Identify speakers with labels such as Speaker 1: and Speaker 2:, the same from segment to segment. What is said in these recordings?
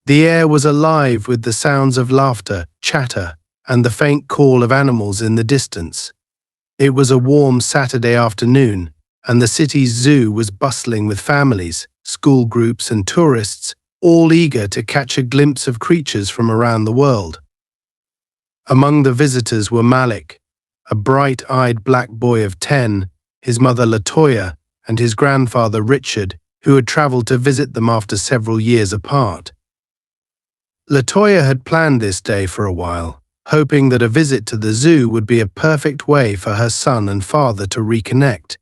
Speaker 1: The air was alive with the sounds of laughter, chatter, and the faint call of animals in the distance. It was a warm Saturday afternoon, and the city's zoo was bustling with families, school groups, and tourists, all eager to catch a glimpse of creatures from around the world. Among the visitors were Malik, a bright-eyed black boy of 10, his mother Latoya, and his grandfather Richard, who had traveled to visit them after several years apart. Latoya had planned this day for a while, hoping that a visit to the zoo would be a perfect way for her son and father to reconnect.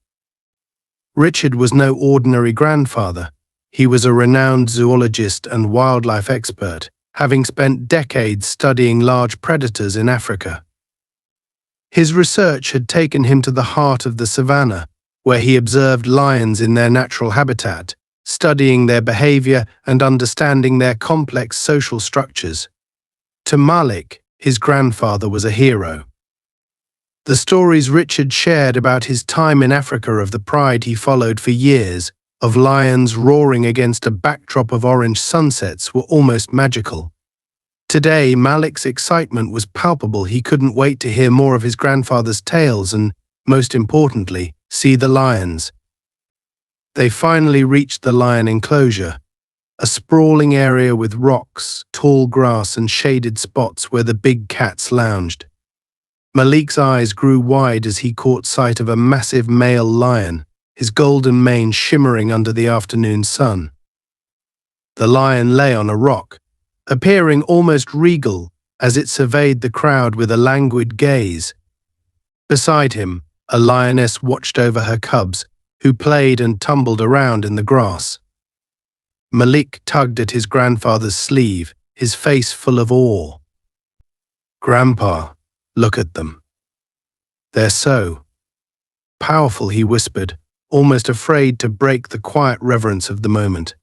Speaker 1: Richard was no ordinary grandfather. He was a renowned zoologist and wildlife expert, having spent decades studying large predators in Africa. His research had taken him to the heart of the savannah, where he observed lions in their natural habitat, studying their behavior and understanding their complex social structures. To Malik, his grandfather was a hero. The stories Richard shared about his time in Africa, of the pride he followed for years, of lions roaring against a backdrop of orange sunsets, were almost magical. Today, Malik's excitement was palpable. He couldn't wait to hear more of his grandfather's tales and, most importantly, see the lions. They finally reached the lion enclosure, a sprawling area with rocks, tall grass, and shaded spots where the big cats lounged. Malik's eyes grew wide as he caught sight of a massive male lion, his golden mane shimmering under the afternoon sun. The lion lay on a rock, appearing almost regal as it surveyed the crowd with a languid gaze. Beside him, a lioness watched over her cubs, who played and tumbled around in the grass. Malik tugged at his grandfather's sleeve, his face full of awe. "Grandpa, look at them. They're so powerful," he whispered, almost afraid to break the quiet reverence of the moment.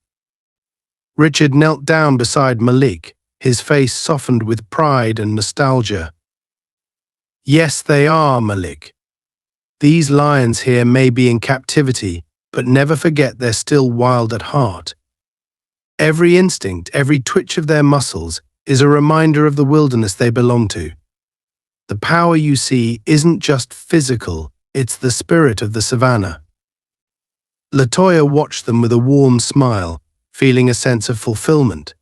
Speaker 1: Richard knelt down beside Malik, his face softened with pride and nostalgia. "Yes, they are, Malik. These lions here may be in captivity, but never forget they're still wild at heart. Every instinct, every twitch of their muscles is a reminder of the wilderness they belong to. The power you see isn't just physical, it's the spirit of the savannah." Latoya watched them with a warm smile, feeling a sense of fulfillment.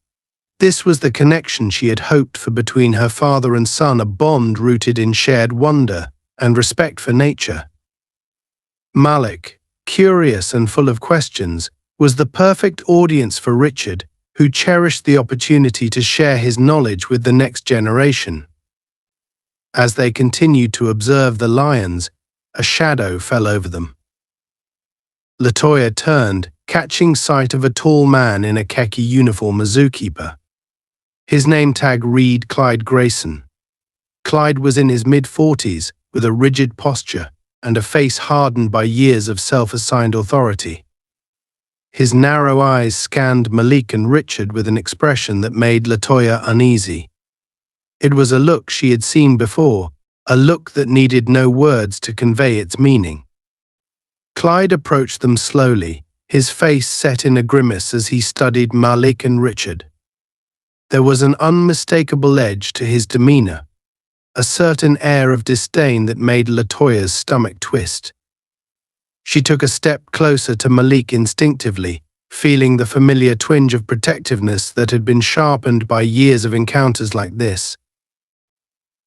Speaker 1: This was the connection she had hoped for between her father and son, a bond rooted in shared wonder and respect for nature. Malik, curious and full of questions, was the perfect audience for Richard, who cherished the opportunity to share his knowledge with the next generation. As they continued to observe the lions, a shadow fell over them. Latoya turned, catching sight of a tall man in a khaki uniform, a zookeeper. His name tag read Clyde Grayson. Clyde was in his mid-40s, with a rigid posture and a face hardened by years of self-assigned authority. His narrow eyes scanned Malik and Richard with an expression that made Latoya uneasy. It was a look she had seen before, a look that needed no words to convey its meaning. Clyde approached them slowly, his face set in a grimace as he studied Malik and Richard. There was an unmistakable edge to his demeanor, a certain air of disdain that made Latoya's stomach twist. She took a step closer to Malik instinctively, feeling the familiar twinge of protectiveness that had been sharpened by years of encounters like this.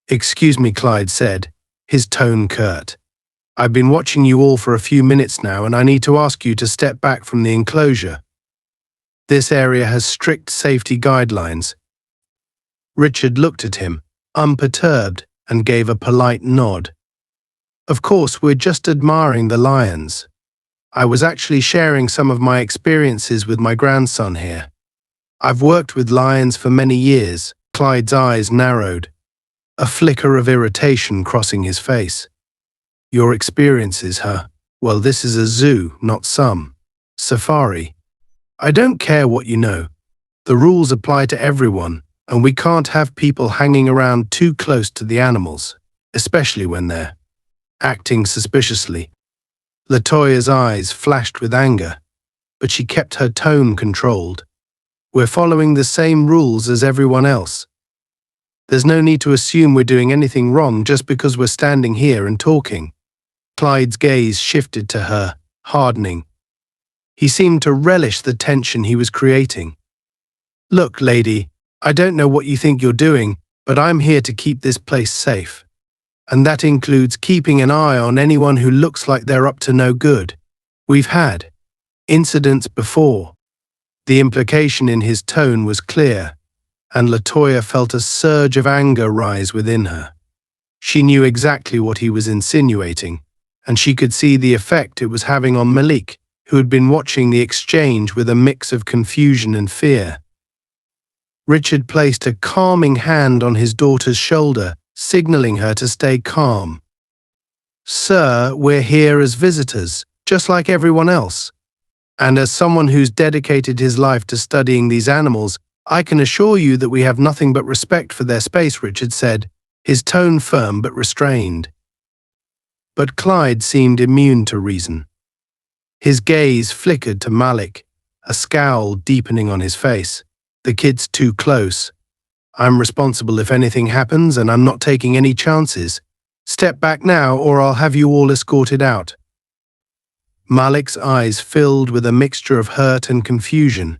Speaker 1: "Excuse me," Clyde said, his tone curt. "I've been watching you all for a few minutes now, and I need to ask you to step back from the enclosure. This area has strict safety guidelines." Richard looked at him, unperturbed, and gave a polite nod. "Of course, we're just admiring the lions. I was actually sharing some of my experiences with my grandson here. I've worked with lions for many years." Clyde's eyes narrowed, a flicker of irritation crossing his face. "Your experiences, huh? Well, this is a zoo, not some safari. I don't care what you know. The rules apply to everyone, and we can't have people hanging around too close to the animals, especially when they're acting suspiciously." Latoya's eyes flashed with anger, but she kept her tone controlled. We're following the same rules as everyone else. There's no need to assume we're doing anything wrong just because we're standing here and talking." Clyde's gaze shifted to her, hardening. He seemed to relish the tension he was creating. "Look, lady, I don't know what you think you're doing, but I'm here to keep this place safe. And that includes keeping an eye on anyone who looks like they're up to no good. We've had incidents before." The implication in his tone was clear, and LaToya felt a surge of anger rise within her. She knew exactly what he was insinuating, and she could see the effect it was having on Malik, who had been watching the exchange with a mix of confusion and fear. Richard placed a calming hand on his daughter's shoulder, signaling her to stay calm. "Sir, we're here as visitors, just like everyone else. And as someone who's dedicated his life to studying these animals, I can assure you that we have nothing but respect for their space," Richard said, his tone firm but restrained. But Clyde seemed immune to reason. His gaze flickered to Malik, a scowl deepening on his face. "The kid's too close. I'm responsible if anything happens, and I'm not taking any chances. Step back now, or I'll have you all escorted out." Malik's eyes filled with a mixture of hurt and confusion.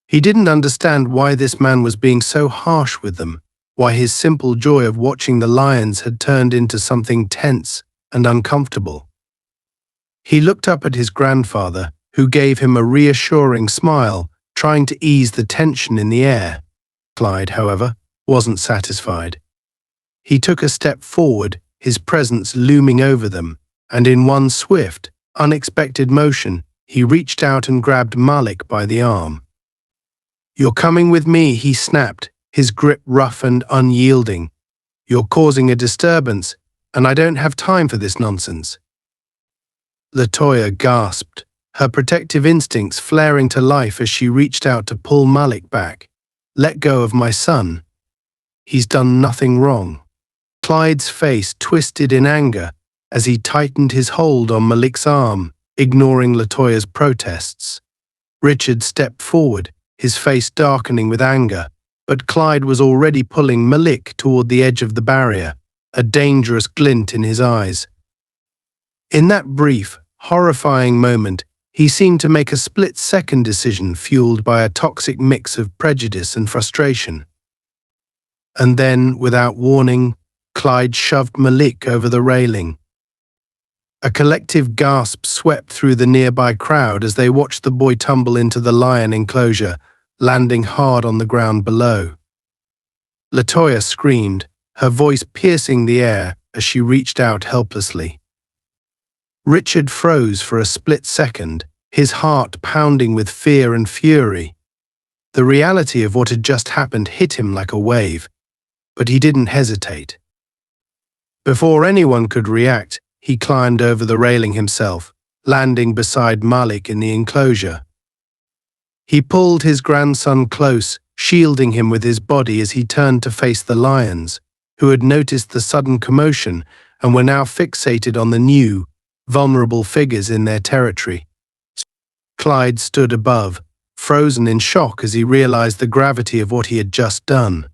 Speaker 1: He didn't understand why this man was being so harsh with them, why his simple joy of watching the lions had turned into something tense and uncomfortable. He looked up at his grandfather, who gave him a reassuring smile, trying to ease the tension in the air. Clyde, however, wasn't satisfied. He took a step forward, his presence looming over them, and in one swift, unexpected motion, he reached out and grabbed Malik by the arm. "You're coming with me," he snapped, his grip rough and unyielding. "You're causing a disturbance, and I don't have time for this nonsense." LaToya gasped, her protective instincts flaring to life as she reached out to pull Malik back. "Let go of my son. He's done nothing wrong." Clyde's face twisted in anger as he tightened his hold on Malik's arm, ignoring LaToya's protests. Richard stepped forward, his face darkening with anger, but Clyde was already pulling Malik toward the edge of the barrier, a dangerous glint in his eyes. In that brief, horrifying moment, he seemed to make a split-second decision fueled by a toxic mix of prejudice and frustration. And then, without warning, Clyde shoved Malik over the railing. A collective gasp swept through the nearby crowd as they watched the boy tumble into the lion enclosure, landing hard on the ground below. LaToya screamed, her voice piercing the air as she reached out helplessly. Richard froze for a split second, his heart pounding with fear and fury. The reality of what had just happened hit him like a wave, but he didn't hesitate. Before anyone could react, he climbed over the railing himself, landing beside Malik in the enclosure. He pulled his grandson close, shielding him with his body as he turned to face the lions, who had noticed the sudden commotion and were now fixated on the new, vulnerable figures in their territory. Clyde stood above, frozen in shock as he realized the gravity of what he had just done.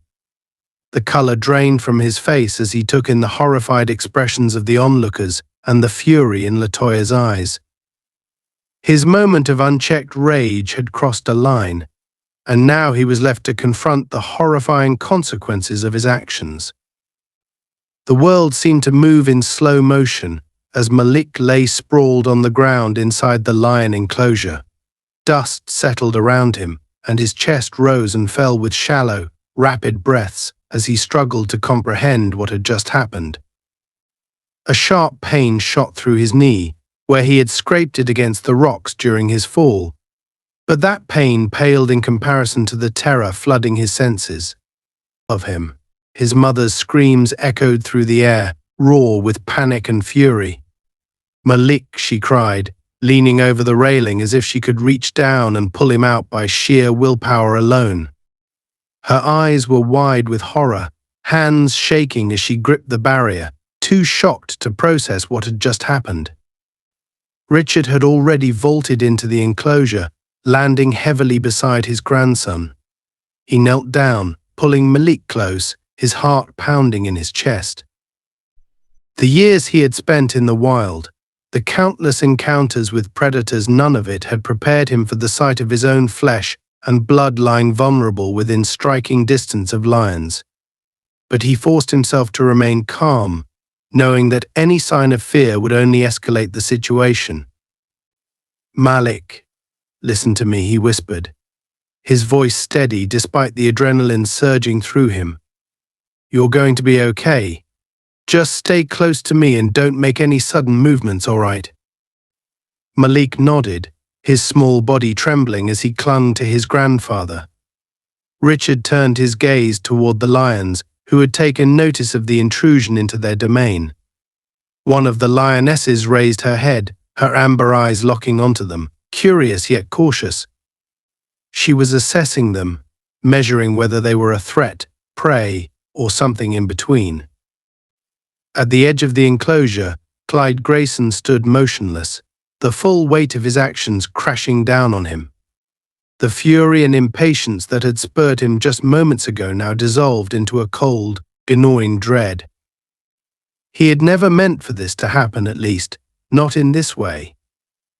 Speaker 1: The color drained from his face as he took in the horrified expressions of the onlookers and the fury in LaToya's eyes. His moment of unchecked rage had crossed a line, and now he was left to confront the horrifying consequences of his actions. The world seemed to move in slow motion as Malik lay sprawled on the ground inside the lion enclosure. Dust settled around him, and his chest rose and fell with shallow, rapid breaths as he struggled to comprehend what had just happened. A sharp pain shot through his knee, where he had scraped it against the rocks during his fall. But that pain paled in comparison to the terror flooding his senses. Of him, his mother's screams echoed through the air, raw with panic and fury. "Malik," she cried, leaning over the railing as if she could reach down and pull him out by sheer willpower alone. Her eyes were wide with horror, hands shaking as she gripped the barrier, too shocked to process what had just happened. Richard had already vaulted into the enclosure, landing heavily beside his grandson. He knelt down, pulling Malik close, his heart pounding in his chest. The years he had spent in the wild, the countless encounters with predators, none of it had prepared him for the sight of his own flesh and blood lying vulnerable within striking distance of lions. But he forced himself to remain calm, knowing that any sign of fear would only escalate the situation. "Malik, listen to me," he whispered, his voice steady despite the adrenaline surging through him. "You're going to be okay. Just stay close to me and don't make any sudden movements, all right?" Malik nodded, his small body trembling as he clung to his grandfather. Richard turned his gaze toward the lions, who had taken notice of the intrusion into their domain. One of the lionesses raised her head, her amber eyes locking onto them, curious yet cautious. She was assessing them, measuring whether they were a threat, prey, or something in between. At the edge of the enclosure, Clyde Grayson stood motionless, the full weight of his actions crashing down on him. The fury and impatience that had spurred him just moments ago now dissolved into a cold, gnawing dread. He had never meant for this to happen, at least, not in this way.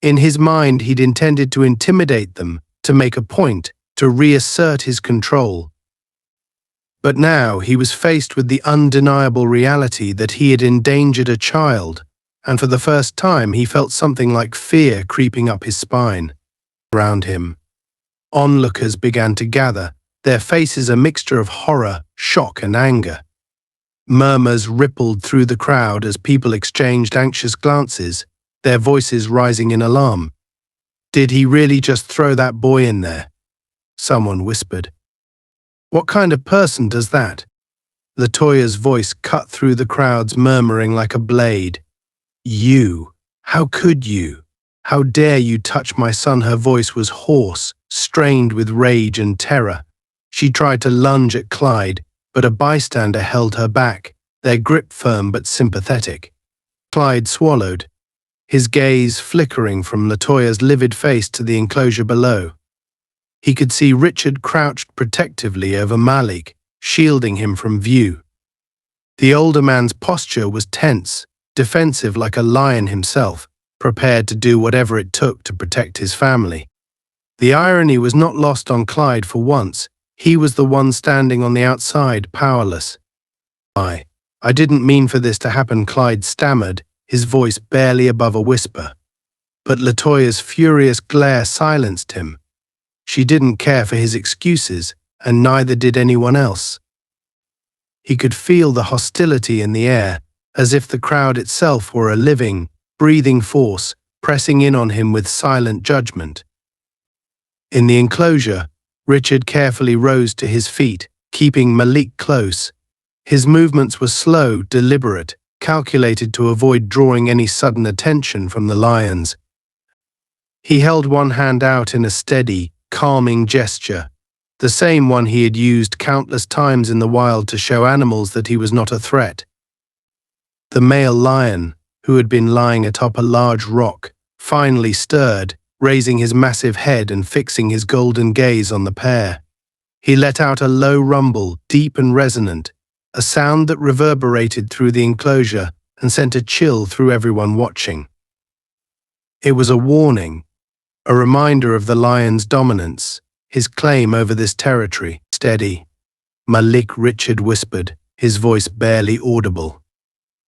Speaker 1: In his mind, he'd intended to intimidate them, to make a point, to reassert his control. But now he was faced with the undeniable reality that he had endangered a child, and for the first time he felt something like fear creeping up his spine. Around him, onlookers began to gather, their faces a mixture of horror, shock, and anger. Murmurs rippled through the crowd as people exchanged anxious glances, their voices rising in alarm. "Did he really just throw that boy in there?" someone whispered. "What kind of person does that?" Latoya's voice cut through the crowd's murmuring like a blade. "You! How could you? How dare you touch my son?" Her voice was hoarse, strained with rage and terror. She tried to lunge at Clyde, but a bystander held her back, their grip firm but sympathetic. Clyde swallowed, his gaze flickering from Latoya's livid face to the enclosure below. He could see Richard crouched protectively over Malik, shielding him from view. The older man's posture was tense, defensive like a lion himself, prepared to do whatever it took to protect his family. The irony was not lost on Clyde for once. He was the one standing on the outside, powerless. I didn't mean for this to happen," Clyde stammered, his voice barely above a whisper. But Latoya's furious glare silenced him. She didn't care for his excuses, and neither did anyone else. He could feel the hostility in the air, as if the crowd itself were a living, breathing force, pressing in on him with silent judgment. In the enclosure, Richard carefully rose to his feet, keeping Malik close. His movements were slow, deliberate, calculated to avoid drawing any sudden attention from the lions. He held one hand out in a steady, calming gesture, the same one he had used countless times in the wild to show animals that he was not a threat. The male lion, who had been lying atop a large rock, finally stirred, raising his massive head and fixing his golden gaze on the pair. He let out a low rumble, deep and resonant, a sound that reverberated through the enclosure and sent a chill through everyone watching. It was a warning, a reminder of the lion's dominance, his claim over this territory. "Steady," Malik, Richard whispered, his voice barely audible.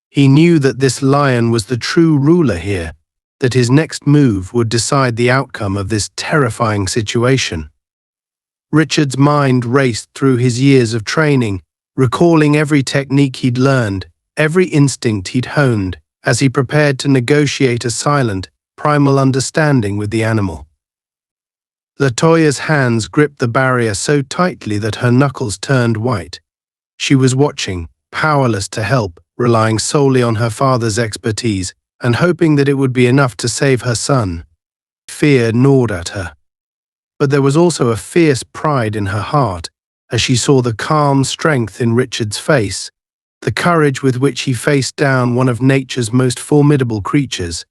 Speaker 1: He knew that this lion was the true ruler here, that his next move would decide the outcome of this terrifying situation. Richard's mind raced through his years of training, recalling every technique he'd learned, every instinct he'd honed, as he prepared to negotiate a silent, primal understanding with the animal. Latoya's hands gripped the barrier so tightly that her knuckles turned white. She was watching, powerless to help, relying solely on her father's expertise, and hoping that it would be enough to save her son. Fear gnawed at her. But there was also a fierce pride in her heart, as she saw the calm strength in Richard's face, the courage with which he faced down one of nature's most formidable creatures.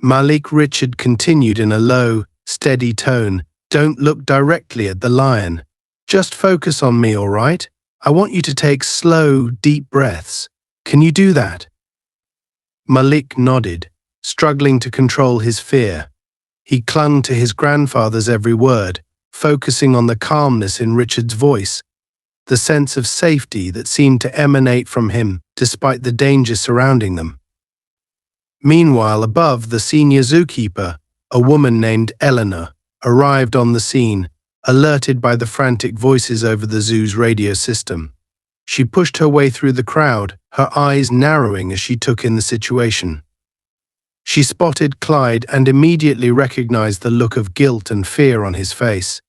Speaker 1: Malik, Richard continued in a low, steady tone. Don't look directly at the lion. Just focus on me, all right? I want you to take slow, deep breaths. Can you do that? Malik nodded, struggling to control his fear. He clung to his grandfather's every word, focusing on the calmness in Richard's voice, the sense of safety that seemed to emanate from him despite the danger surrounding them. Meanwhile, above, the senior zookeeper, a woman named Eleanor, arrived on the scene, alerted by the frantic voices over the zoo's radio system. She pushed her way through the crowd, her eyes narrowing as she took in the situation. She spotted Clyde and immediately recognized the look of guilt and fear on his face.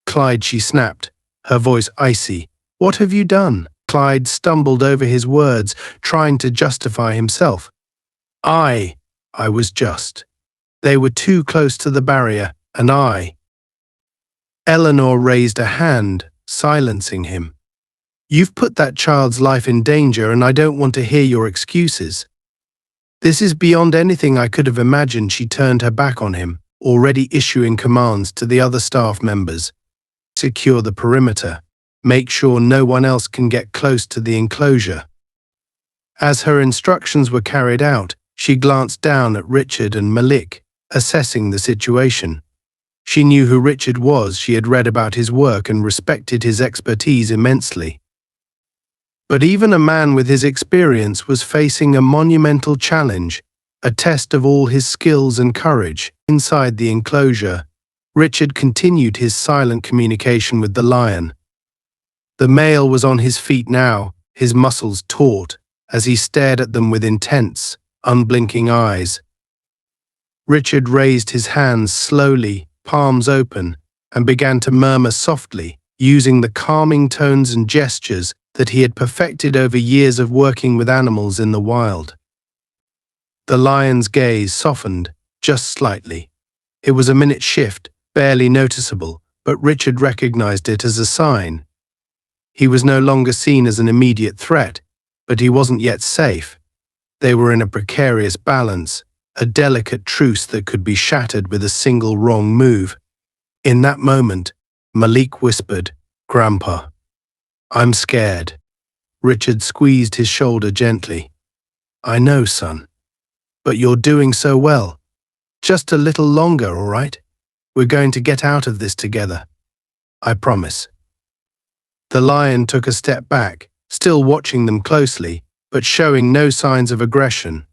Speaker 1: "Clyde," she snapped, her voice icy. "What have you done?" Clyde stumbled over his words, trying to justify himself. I was just. They were too close to the barrier, and I." Eleanor raised a hand, silencing him. "You've put that child's life in danger, and I don't want to hear your excuses. This is beyond anything I could have imagined." She turned her back on him, already issuing commands to the other staff members. "Secure the perimeter. Make sure no one else can get close to the enclosure." As her instructions were carried out, she glanced down at Richard and Malik, assessing the situation. She knew who Richard was. She had read about his work and respected his expertise immensely. But even a man with his experience was facing a monumental challenge, a test of all his skills and courage. Inside the enclosure, Richard continued his silent communication with the lion. The male was on his feet now, his muscles taut, as he stared at them with intense, unblinking eyes. Richard raised his hands slowly, palms open, and began to murmur softly, using the calming tones and gestures that he had perfected over years of working with animals in the wild. The lion's gaze softened, just slightly. It was a minute shift, barely noticeable, but Richard recognized it as a sign. He was no longer seen as an immediate threat, but he wasn't yet safe. They were in a precarious balance, a delicate truce that could be shattered with a single wrong move. In that moment, Malik whispered, "Grandpa." "I'm scared." Richard squeezed his shoulder gently. "I know, son. But you're doing so well. Just a little longer, all right? We're going to get out of this together. I promise." The lion took a step back, still watching them closely, but showing no signs of aggression.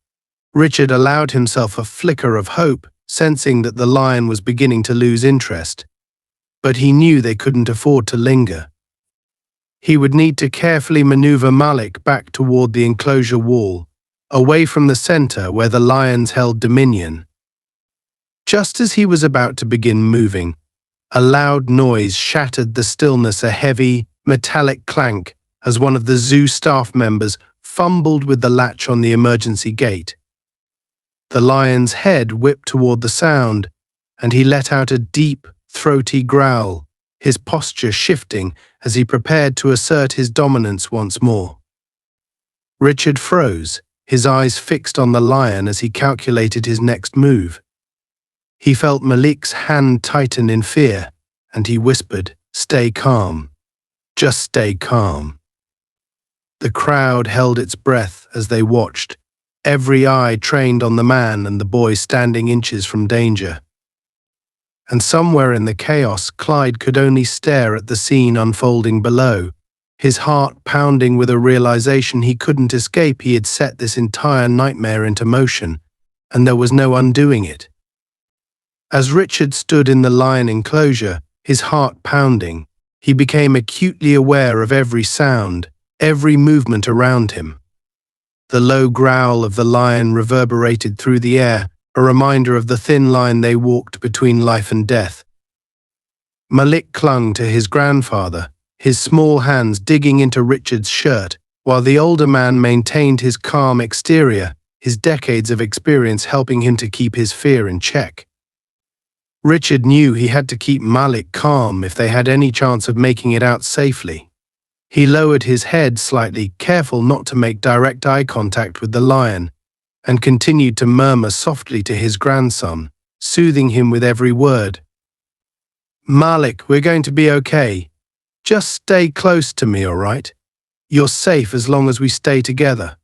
Speaker 1: Richard allowed himself a flicker of hope, sensing that the lion was beginning to lose interest. But he knew they couldn't afford to linger. He would need to carefully maneuver Malik back toward the enclosure wall, away from the center where the lions held dominion. Just as he was about to begin moving, a loud noise shattered the stillness, a heavy, metallic clank as one of the zoo staff members fumbled with the latch on the emergency gate. The lion's head whipped toward the sound, and he let out a deep, throaty growl, his posture shifting as he prepared to assert his dominance once more. Richard froze, his eyes fixed on the lion as he calculated his next move. He felt Malik's hand tighten in fear, and he whispered, "Stay calm. Just stay calm." The crowd held its breath as they watched, every eye trained on the man and the boy standing inches from danger. And somewhere in the chaos, Clyde could only stare at the scene unfolding below, his heart pounding with a realization he couldn't escape. He had set this entire nightmare into motion, and there was no undoing it. As Richard stood in the lion enclosure, his heart pounding, he became acutely aware of every sound, every movement around him. The low growl of the lion reverberated through the air, a reminder of the thin line they walked between life and death. Malik clung to his grandfather, his small hands digging into Richard's shirt, while the older man maintained his calm exterior, his decades of experience helping him to keep his fear in check. Richard knew he had to keep Malik calm if they had any chance of making it out safely. He lowered his head slightly, careful not to make direct eye contact with the lion, and continued to murmur softly to his grandson, soothing him with every word. "Malik, we're going to be okay. Just stay close to me, all right? You're safe as long as we stay together."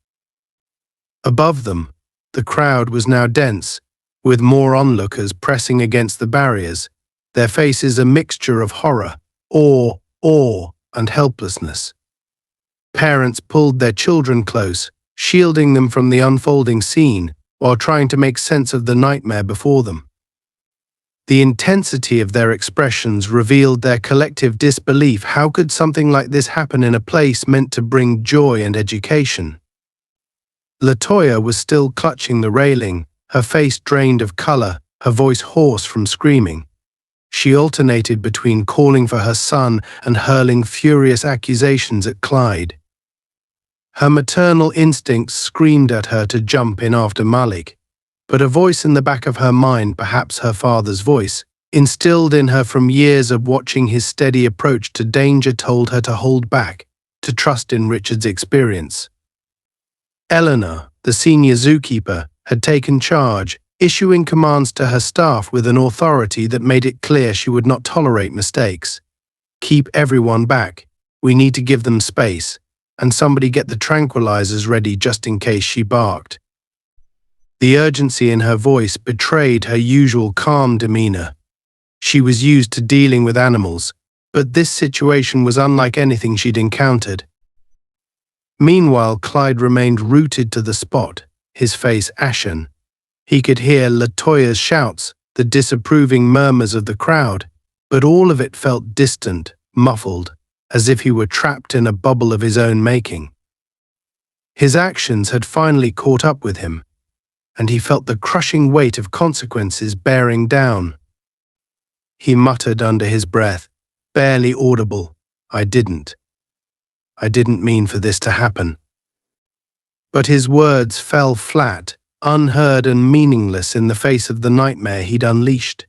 Speaker 1: Above them, the crowd was now dense, with more onlookers pressing against the barriers, their faces a mixture of horror, awe, and helplessness. Parents pulled their children close, shielding them from the unfolding scene while trying to make sense of the nightmare before them. The intensity of their expressions revealed their collective disbelief. How could something like this happen in a place meant to bring joy and education? Latoya was still clutching the railing, her face drained of color, her voice hoarse from screaming. She alternated between calling for her son and hurling furious accusations at Clyde. Her maternal instincts screamed at her to jump in after Malik, but a voice in the back of her mind, perhaps her father's voice, instilled in her from years of watching his steady approach to danger, told her to hold back, to trust in Richard's experience. Eleanor, the senior zookeeper, had taken charge, issuing commands to her staff with an authority that made it clear she would not tolerate mistakes. "Keep everyone back. We need to give them space. And somebody get the tranquilizers ready just in case," she barked. The urgency in her voice betrayed her usual calm demeanor. She was used to dealing with animals, but this situation was unlike anything she'd encountered. Meanwhile, Clyde remained rooted to the spot, his face ashen. He could hear Latoya's shouts, the disapproving murmurs of the crowd, but all of it felt distant, muffled, as if he were trapped in a bubble of his own making. His actions had finally caught up with him, and he felt the crushing weight of consequences bearing down. He muttered under his breath, barely audible, I didn't mean for this to happen." But his words fell flat, unheard and meaningless in the face of the nightmare he'd unleashed.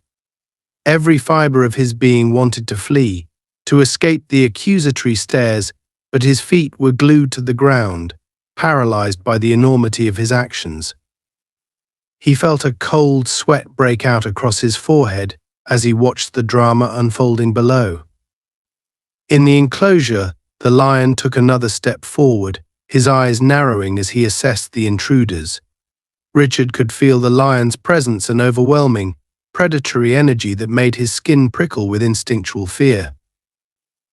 Speaker 1: Every fiber of his being wanted to flee, to escape the accusatory stares, but his feet were glued to the ground, paralyzed by the enormity of his actions. He felt a cold sweat break out across his forehead as he watched the drama unfolding below. In the enclosure, the lion took another step forward, his eyes narrowing as he assessed the intruders. Richard could feel the lion's presence, an overwhelming, predatory energy that made his skin prickle with instinctual fear.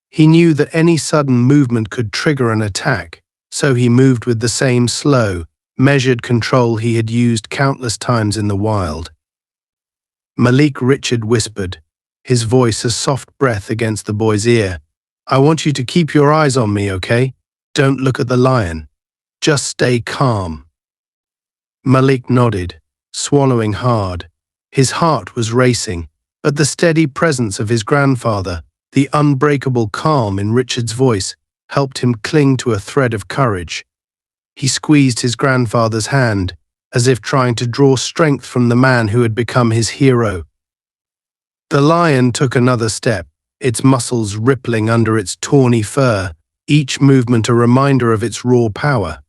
Speaker 1: He knew that any sudden movement could trigger an attack, so he moved with the same slow, measured control he had used countless times in the wild. "Malik," Richard whispered, his voice a soft breath against the boy's ear. "I want you to keep your eyes on me, okay? Don't look at the lion. Just stay calm." Malik nodded, swallowing hard. His heart was racing, but the steady presence of his grandfather, the unbreakable calm in Richard's voice, helped him cling to a thread of courage. He squeezed his grandfather's hand, as if trying to draw strength from the man who had become his hero. The lion took another step, its muscles rippling under its tawny fur, each movement a reminder of its raw power.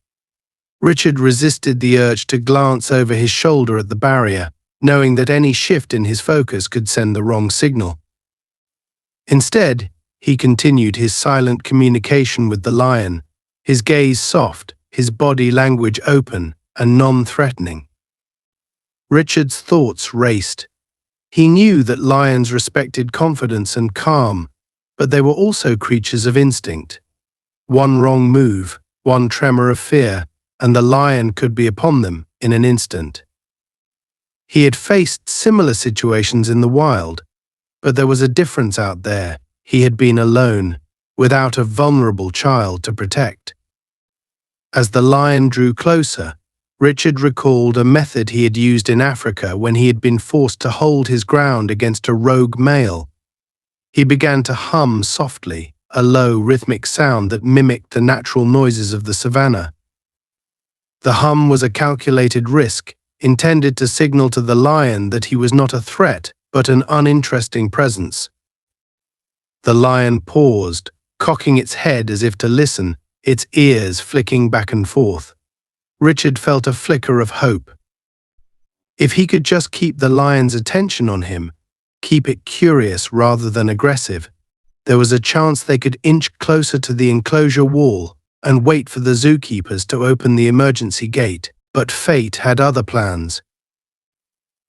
Speaker 1: Richard resisted the urge to glance over his shoulder at the barrier, knowing that any shift in his focus could send the wrong signal. Instead, he continued his silent communication with the lion, his gaze soft, his body language open and non-threatening. Richard's thoughts raced. He knew that lions respected confidence and calm, but they were also creatures of instinct. One wrong move, one tremor of fear, and the lion could be upon them in an instant. He had faced similar situations in the wild, but there was a difference out there. He had been alone, without a vulnerable child to protect. As the lion drew closer, Richard recalled a method he had used in Africa when he had been forced to hold his ground against a rogue male. He began to hum softly, a low, rhythmic sound that mimicked the natural noises of the savannah. The hum was a calculated risk, intended to signal to the lion that he was not a threat, but an uninteresting presence. The lion paused, cocking its head as if to listen, its ears flicking back and forth. Richard felt a flicker of hope. If he could just keep the lion's attention on him, keep it curious rather than aggressive, there was a chance they could inch closer to the enclosure wall and wait for the zookeepers to open the emergency gate. But fate had other plans.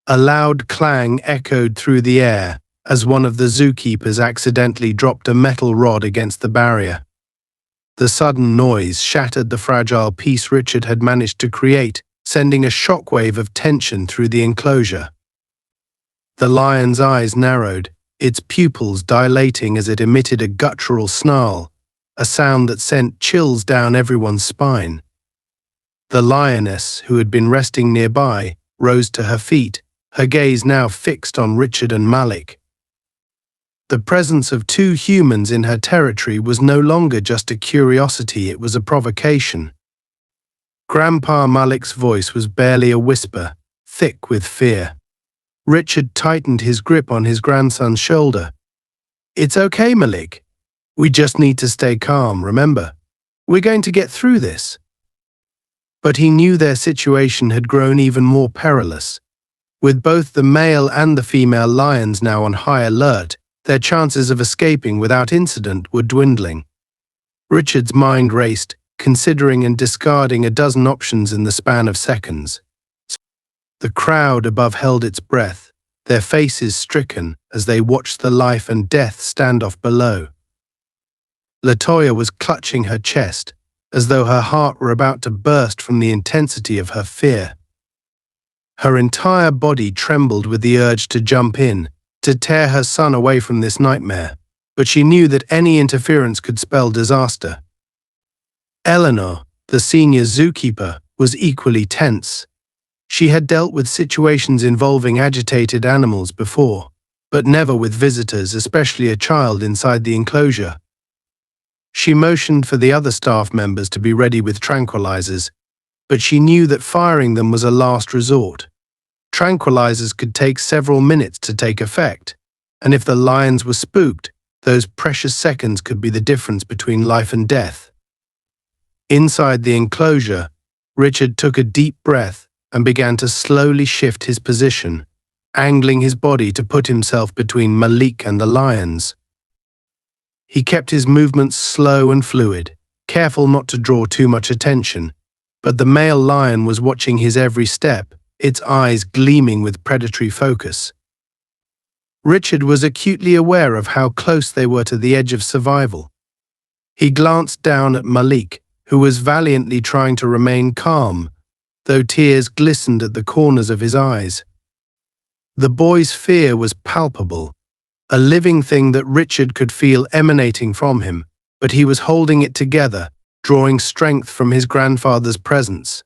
Speaker 1: A loud clang echoed through the air as one of the zookeepers accidentally dropped a metal rod against the barrier. The sudden noise shattered the fragile peace Richard had managed to create, sending a shockwave of tension through the enclosure. The lion's eyes narrowed, its pupils dilating as it emitted a guttural snarl, a sound that sent chills down everyone's spine. The lioness, who had been resting nearby, rose to her feet, her gaze now fixed on Richard and Malik. The presence of two humans in her territory was no longer just a curiosity, it was a provocation. Grandpa Malik's voice was barely a whisper, thick with fear. Richard tightened his grip on his grandson's shoulder. "It's okay, Malik. We just need to stay calm, remember? We're going to get through this." But he knew their situation had grown even more perilous. With both the male and the female lions now on high alert, their chances of escaping without incident were dwindling. Richard's mind raced, considering and discarding a dozen options in the span of seconds. The crowd above held its breath, their faces stricken as they watched the life and death standoff below. Latoya was clutching her chest, as though her heart were about to burst from the intensity of her fear. Her entire body trembled with the urge to jump in, to tear her son away from this nightmare, but she knew that any interference could spell disaster. Eleanor, the senior zookeeper, was equally tense. She had dealt with situations involving agitated animals before, but never with visitors, especially a child inside the enclosure. She motioned for the other staff members to be ready with tranquilizers, but she knew that firing them was a last resort. Tranquilizers could take several minutes to take effect, and if the lions were spooked, those precious seconds could be the difference between life and death. Inside the enclosure, Richard took a deep breath and began to slowly shift his position, angling his body to put himself between Malik and the lions. He kept his movements slow and fluid, careful not to draw too much attention, but the male lion was watching his every step, its eyes gleaming with predatory focus. Richard was acutely aware of how close they were to the edge of survival. He glanced down at Malik, who was valiantly trying to remain calm, though tears glistened at the corners of his eyes. The boy's fear was palpable, a living thing that Richard could feel emanating from him, but he was holding it together, drawing strength from his grandfather's presence.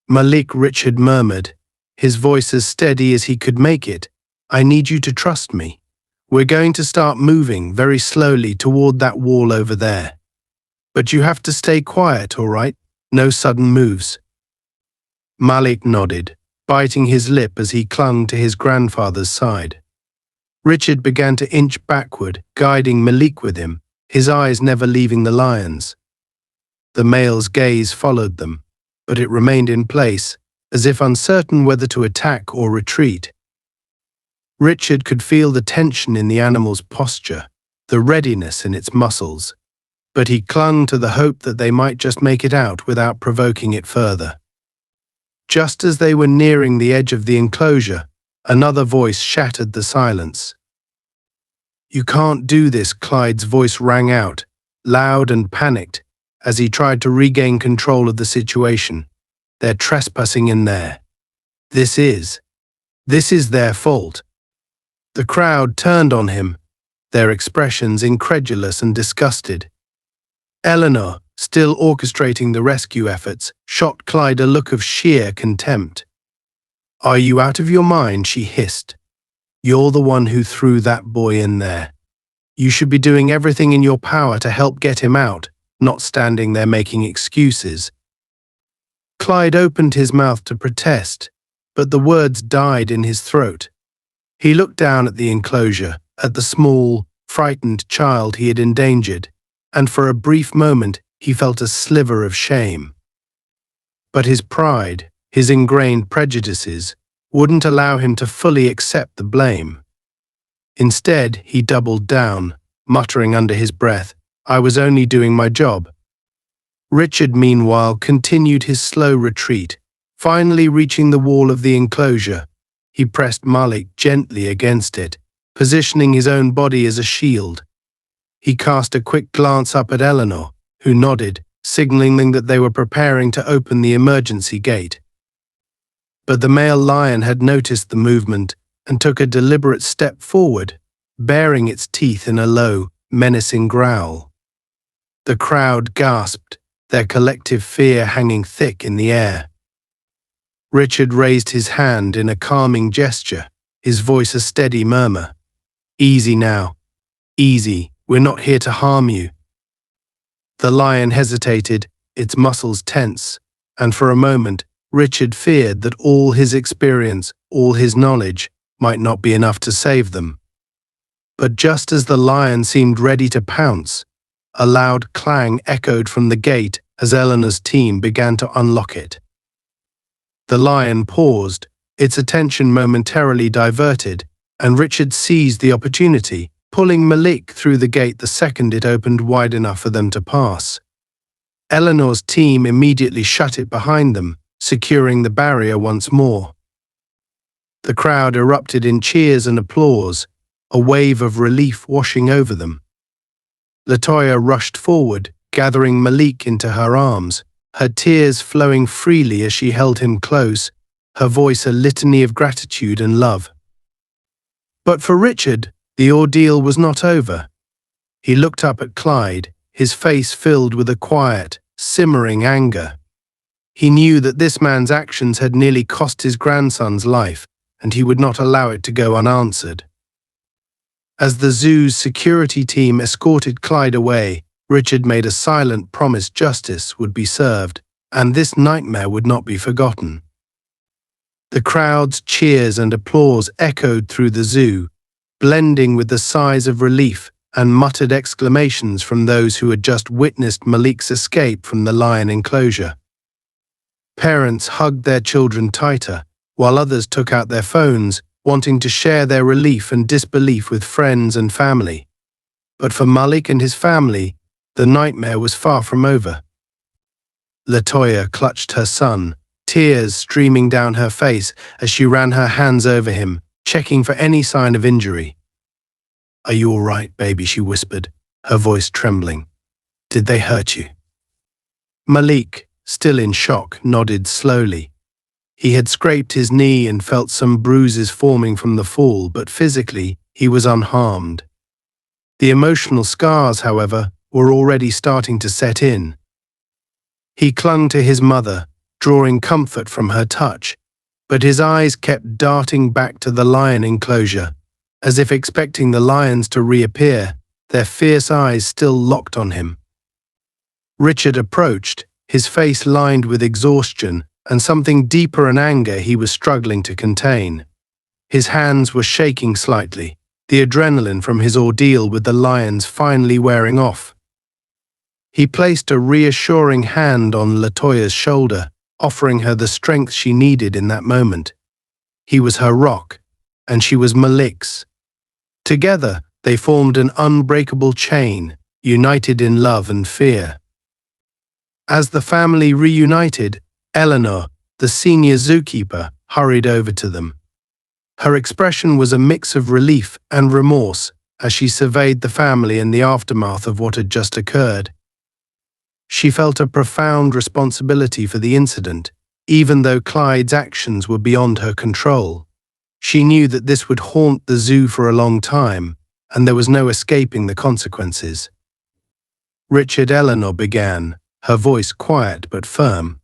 Speaker 1: "Malik," Richard murmured, his voice as steady as he could make it, "I need you to trust me. We're going to start moving very slowly toward that wall over there. But you have to stay quiet, all right? No sudden moves." Malik nodded, biting his lip as he clung to his grandfather's side. Richard began to inch backward, guiding Malik with him, his eyes never leaving the lions. The male's gaze followed them, but it remained in place, as if uncertain whether to attack or retreat. Richard could feel the tension in the animal's posture, the readiness in its muscles, but he clung to the hope that they might just make it out without provoking it further. Just as they were nearing the edge of the enclosure, another voice shattered the silence. "You can't do this," Clyde's voice rang out, loud and panicked, as he tried to regain control of the situation. "They're trespassing in there. This is their fault." The crowd turned on him, their expressions incredulous and disgusted. Eleanor, still orchestrating the rescue efforts, shot Clyde a look of sheer contempt. "Are you out of your mind?" she hissed. "You're the one who threw that boy in there. You should be doing everything in your power to help get him out, not standing there making excuses." Clyde opened his mouth to protest, but the words died in his throat. He looked down at the enclosure, at the small, frightened child he had endangered, and for a brief moment he felt a sliver of shame. But his pride, his ingrained prejudices, wouldn't allow him to fully accept the blame. Instead, he doubled down, muttering under his breath, "I was only doing my job." Richard, meanwhile, continued his slow retreat. Finally reaching the wall of the enclosure, he pressed Malik gently against it, positioning his own body as a shield. He cast a quick glance up at Eleanor, who nodded, signaling that they were preparing to open the emergency gate. But the male lion had noticed the movement and took a deliberate step forward, baring its teeth in a low, menacing growl. The crowd gasped, their collective fear hanging thick in the air. Richard raised his hand in a calming gesture, his voice a steady murmur. "Easy now. Easy, we're not here to harm you." The lion hesitated, its muscles tense, and for a moment, Richard feared that all his experience, all his knowledge, might not be enough to save them. But just as the lion seemed ready to pounce, a loud clang echoed from the gate as Eleanor's team began to unlock it. The lion paused, its attention momentarily diverted, and Richard seized the opportunity, pulling Malik through the gate the second it opened wide enough for them to pass. Eleanor's team immediately shut it behind them, securing the barrier once more. The crowd erupted in cheers and applause, a wave of relief washing over them. Latoya rushed forward, gathering Malik into her arms, her tears flowing freely as she held him close, her voice a litany of gratitude and love. But for Richard, the ordeal was not over. He looked up at Clyde, his face filled with a quiet, simmering anger. He knew that this man's actions had nearly cost his grandson's life, and he would not allow it to go unanswered. As the zoo's security team escorted Clyde away, Richard made a silent promise justice would be served, and this nightmare would not be forgotten. The crowd's cheers and applause echoed through the zoo, blending with the sighs of relief and muttered exclamations from those who had just witnessed Malik's escape from the lion enclosure. Parents hugged their children tighter, while others took out their phones, wanting to share their relief and disbelief with friends and family. But for Malik and his family, the nightmare was far from over. Latoya clutched her son, tears streaming down her face as she ran her hands over him, checking for any sign of injury. "Are you all right, baby?" she whispered, her voice trembling. "Did they hurt you?" Malik, still in shock, nodded slowly. He had scraped his knee and felt some bruises forming from the fall, but physically, he was unharmed. The emotional scars, however, were already starting to set in. He clung to his mother, drawing comfort from her touch, but his eyes kept darting back to the lion enclosure, as if expecting the lions to reappear, their fierce eyes still locked on him. Richard approached, his face lined with exhaustion and something deeper in anger he was struggling to contain. His hands were shaking slightly, the adrenaline from his ordeal with the lions finally wearing off. He placed a reassuring hand on Latoya's shoulder, offering her the strength she needed in that moment. He was her rock, and she was Malik's. Together, they formed an unbreakable chain, united in love and fear. As the family reunited, Eleanor, the senior zookeeper, hurried over to them. Her expression was a mix of relief and remorse as she surveyed the family in the aftermath of what had just occurred. She felt a profound responsibility for the incident, even though Clyde's actions were beyond her control. She knew that this would haunt the zoo for a long time, and there was no escaping the consequences. Richard, Eleanor began, her voice quiet but firm.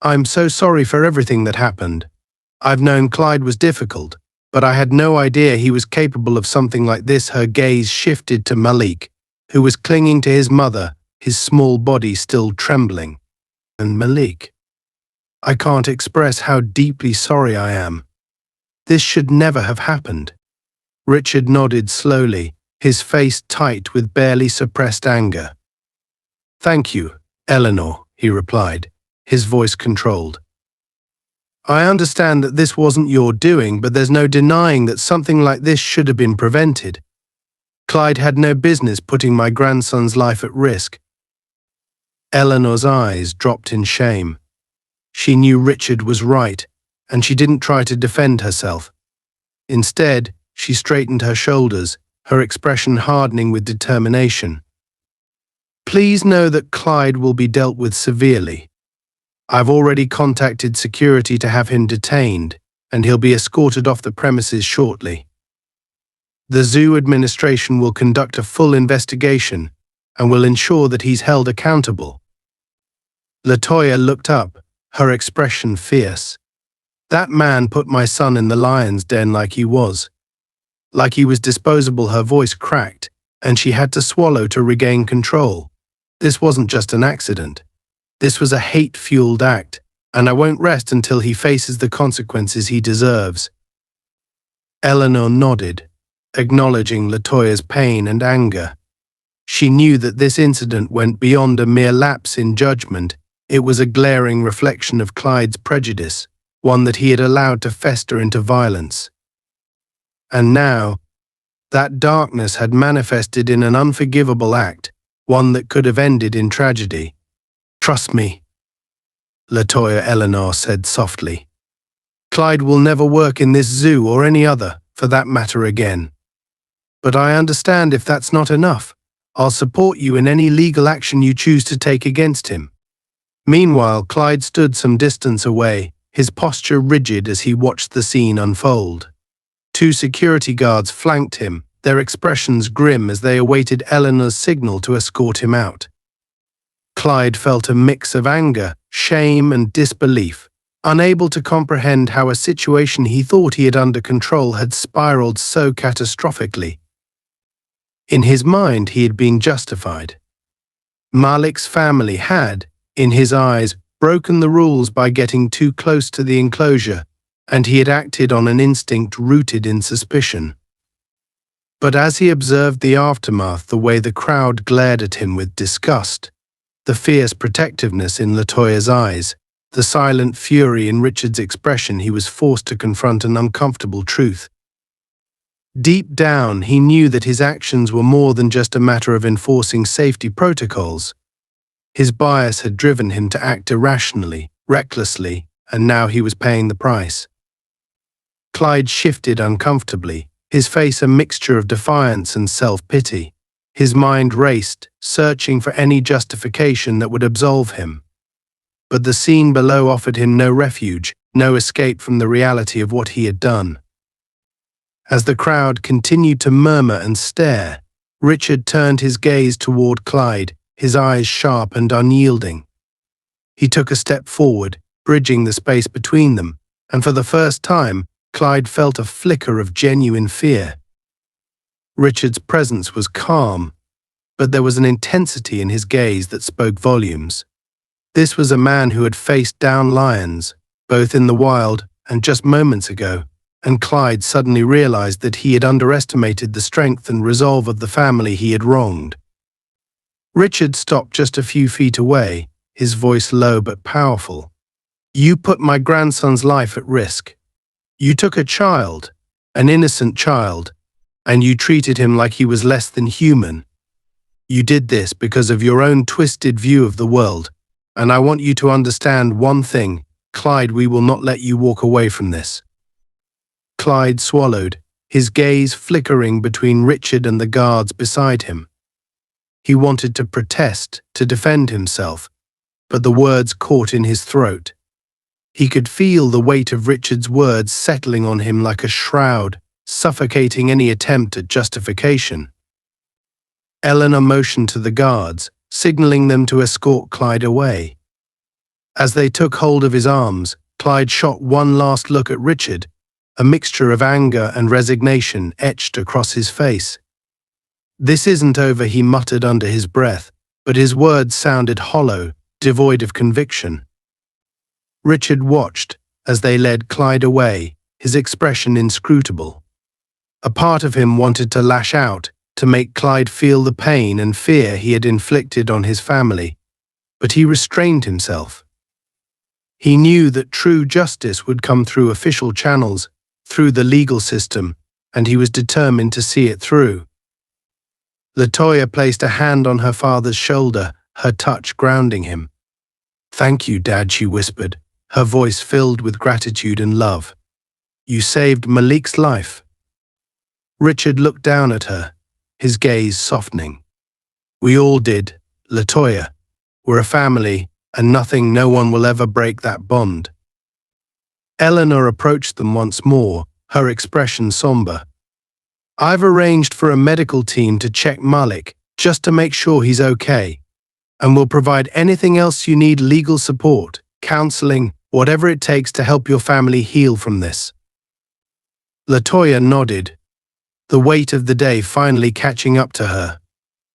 Speaker 1: "I'm so sorry for everything that happened. I've known Clyde was difficult, but I had no idea he was capable of something like this." Her gaze shifted to Malik, who was clinging to his mother, his small body still trembling. "And Malik, I can't express how deeply sorry I am. This should never have happened." Richard nodded slowly, his face tight with barely suppressed anger. "Thank you, Eleanor," he replied, his voice controlled. I understand that this wasn't your doing, but there's no denying that something like this should have been prevented. Clyde had no business putting my grandson's life at risk. Eleanor's eyes dropped in shame. She knew Richard was right, and she didn't try to defend herself. Instead, she straightened her shoulders, her expression hardening with determination. Please know that Clyde will be dealt with severely. I've already contacted security to have him detained, and he'll be escorted off the premises shortly. The zoo administration will conduct a full investigation and will ensure that he's held accountable. LaToya looked up, her expression fierce. That man put my son in the lion's den like he was. Like he was disposable, her voice cracked, and she had to swallow to regain control. This wasn't just an accident. This was a hate-fueled act, and I won't rest until he faces the consequences he deserves. Eleanor nodded, acknowledging LaToya's pain and anger. She knew that this incident went beyond a mere lapse in judgment. It was a glaring reflection of Clyde's prejudice, one that he had allowed to fester into violence. And now, that darkness had manifested in an unforgivable act, one that could have ended in tragedy. Trust me, LaToya Eleanor said softly. Clyde will never work in this zoo or any other, for that matter, again. But I understand if that's not enough. I'll support you in any legal action you choose to take against him. Meanwhile, Clyde stood some distance away, his posture rigid as he watched the scene unfold. 2 security guards flanked him, their expressions grim as they awaited Eleanor's signal to escort him out. Clyde felt a mix of anger, shame, and disbelief, unable to comprehend how a situation he thought he had under control had spiraled so catastrophically. In his mind, he had been justified. Malik's family had, in his eyes, broken the rules by getting too close to the enclosure, and he had acted on an instinct rooted in suspicion. But as he observed the aftermath, the way the crowd glared at him with disgust, the fierce protectiveness in LaToya's eyes, the silent fury in Richard's expression, he was forced to confront an uncomfortable truth. Deep down, he knew that his actions were more than just a matter of enforcing safety protocols. His bias had driven him to act irrationally, recklessly, and now he was paying the price. Clyde shifted uncomfortably, his face a mixture of defiance and self-pity. His mind raced, searching for any justification that would absolve him. But the scene below offered him no refuge, no escape from the reality of what he had done. As the crowd continued to murmur and stare, Richard turned his gaze toward Clyde, his eyes sharp and unyielding. He took a step forward, bridging the space between them, and for the first time, Clyde felt a flicker of genuine fear. Richard's presence was calm, but there was an intensity in his gaze that spoke volumes. This was a man who had faced down lions, both in the wild and just moments ago, and Clyde suddenly realized that he had underestimated the strength and resolve of the family he had wronged. Richard stopped just a few feet away, his voice low but powerful. You put my grandson's life at risk. You took a child, an innocent child, and you treated him like he was less than human. You did this because of your own twisted view of the world, and I want you to understand one thing, Clyde, we will not let you walk away from this. Clyde swallowed, his gaze flickering between Richard and the guards beside him. He wanted to protest, to defend himself, but the words caught in his throat. He could feel the weight of Richard's words settling on him like a shroud, suffocating any attempt at justification. Eleanor motioned to the guards, signaling them to escort Clyde away. As they took hold of his arms, Clyde shot one last look at Richard, a mixture of anger and resignation etched across his face. This isn't over, he muttered under his breath, but his words sounded hollow, devoid of conviction. Richard watched as they led Clyde away, his expression inscrutable. A part of him wanted to lash out, to make Clyde feel the pain and fear he had inflicted on his family, but he restrained himself. He knew that true justice would come through official channels, through the legal system, and he was determined to see it through. Latoya placed a hand on her father's shoulder, her touch grounding him. "Thank you, Dad," she whispered, her voice filled with gratitude and love. "You saved Malik's life." Richard looked down at her, his gaze softening. "We all did, Latoya. We're a family, and no one will ever break that bond." Eleanor approached them once more, her expression somber. "I've arranged for a medical team to check Malik, just to make sure he's okay, and we'll provide anything else you need: legal support, counseling, whatever it takes to help your family heal from this." Latoya nodded, the weight of the day finally catching up to her.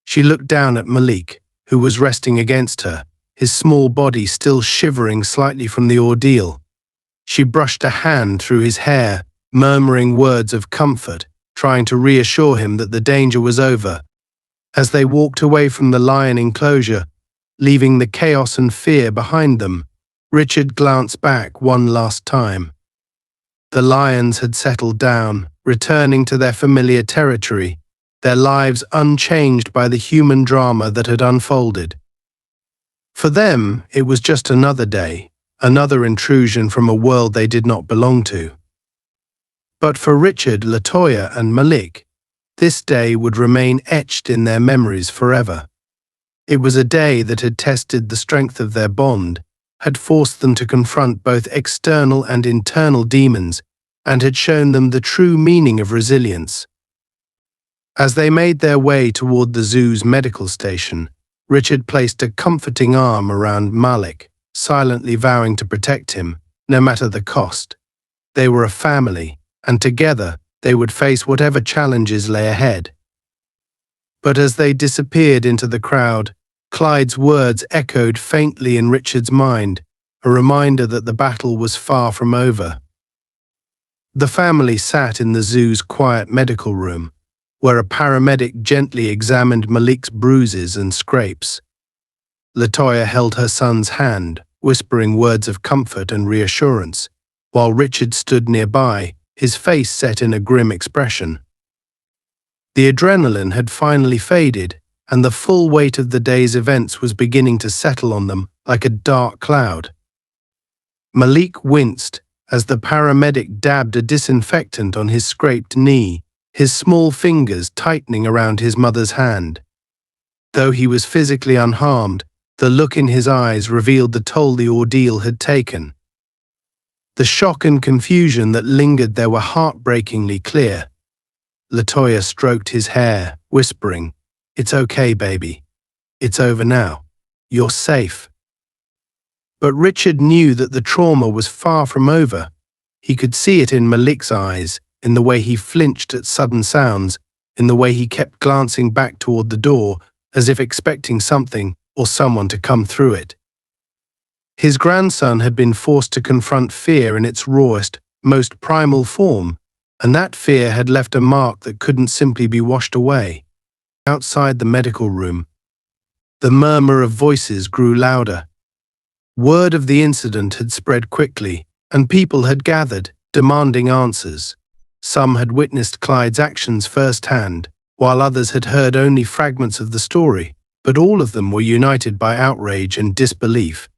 Speaker 1: She looked down at Malik, who was resting against her, his small body still shivering slightly from the ordeal. She brushed a hand through his hair, murmuring words of comfort, trying to reassure him that the danger was over. As they walked away from the lion enclosure, leaving the chaos and fear behind them, Richard glanced back one last time. The lions had settled down, returning to their familiar territory, their lives unchanged by the human drama that had unfolded. For them, it was just another day, another intrusion from a world they did not belong to. But for Richard, Latoya, and Malik, this day would remain etched in their memories forever. It was a day that had tested the strength of their bond, had forced them to confront both external and internal demons, and had shown them the true meaning of resilience. As they made their way toward the zoo's medical station, Richard placed a comforting arm around Malik, silently vowing to protect him, no matter the cost. They were a family, and together they would face whatever challenges lay ahead. But as they disappeared into the crowd, Clyde's words echoed faintly in Richard's mind, a reminder that the battle was far from over. The family sat in the zoo's quiet medical room, where a paramedic gently examined Malik's bruises and scrapes. Latoya held her son's hand, whispering words of comfort and reassurance, while Richard stood nearby, his face set in a grim expression. The adrenaline had finally faded, and the full weight of the day's events was beginning to settle on them like a dark cloud. Malik winced as the paramedic dabbed a disinfectant on his scraped knee, his small fingers tightening around his mother's hand. Though he was physically unharmed, the look in his eyes revealed the toll the ordeal had taken. The shock and confusion that lingered there were heartbreakingly clear. Latoya stroked his hair, whispering, "It's okay, baby. It's over now. You're safe." But Richard knew that the trauma was far from over. He could see it in Malik's eyes, in the way he flinched at sudden sounds, in the way he kept glancing back toward the door, as if expecting something or someone to come through it. His grandson had been forced to confront fear in its rawest, most primal form, and that fear had left a mark that couldn't simply be washed away. Outside the medical room, the murmur of voices grew louder. Word of the incident had spread quickly, and people had gathered, demanding answers. Some had witnessed Clyde's actions firsthand, while others had heard only fragments of the story, but all of them were united by outrage and disbelief.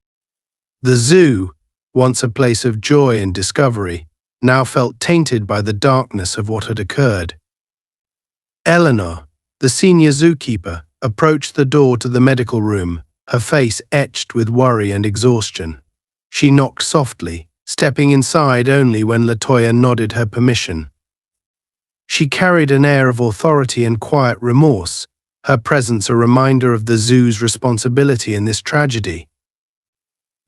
Speaker 1: The zoo, once a place of joy and discovery, now felt tainted by the darkness of what had occurred. Eleanor, the senior zookeeper, approached the door to the medical room, her face etched with worry and exhaustion. She knocked softly, stepping inside only when Latoya nodded her permission. She carried an air of authority and quiet remorse, her presence a reminder of the zoo's responsibility in this tragedy.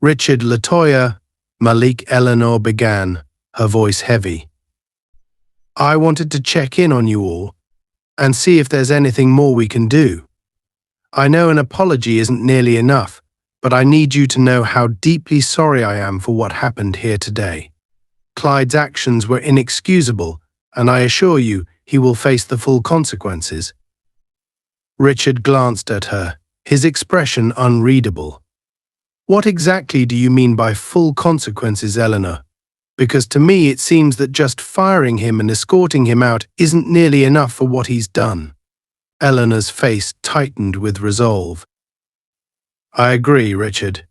Speaker 1: "Richard, Latoya," Malik, Eleanor began, her voice heavy. "I wanted to check in on you all and see if there's anything more we can do. I know an apology isn't nearly enough, but I need you to know how deeply sorry I am for what happened here today. Clyde's actions were inexcusable, and I assure you he will face the full consequences." Richard glanced at her, his expression unreadable. What exactly do you mean by full consequences, Eleanor? Because to me it seems that just firing him and escorting him out isn't nearly enough for what he's done. Eleanor's face tightened with resolve. I agree, Richard.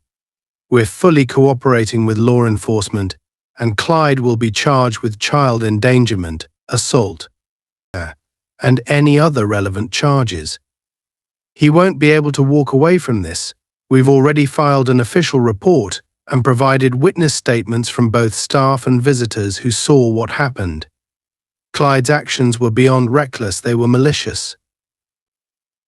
Speaker 1: We're fully cooperating with law enforcement, and Clyde will be charged with child endangerment, assault, and any other relevant charges. He won't be able to walk away from this. We've already filed an official report and provided witness statements from both staff and visitors who saw what happened. Clyde's actions were beyond reckless, they were malicious.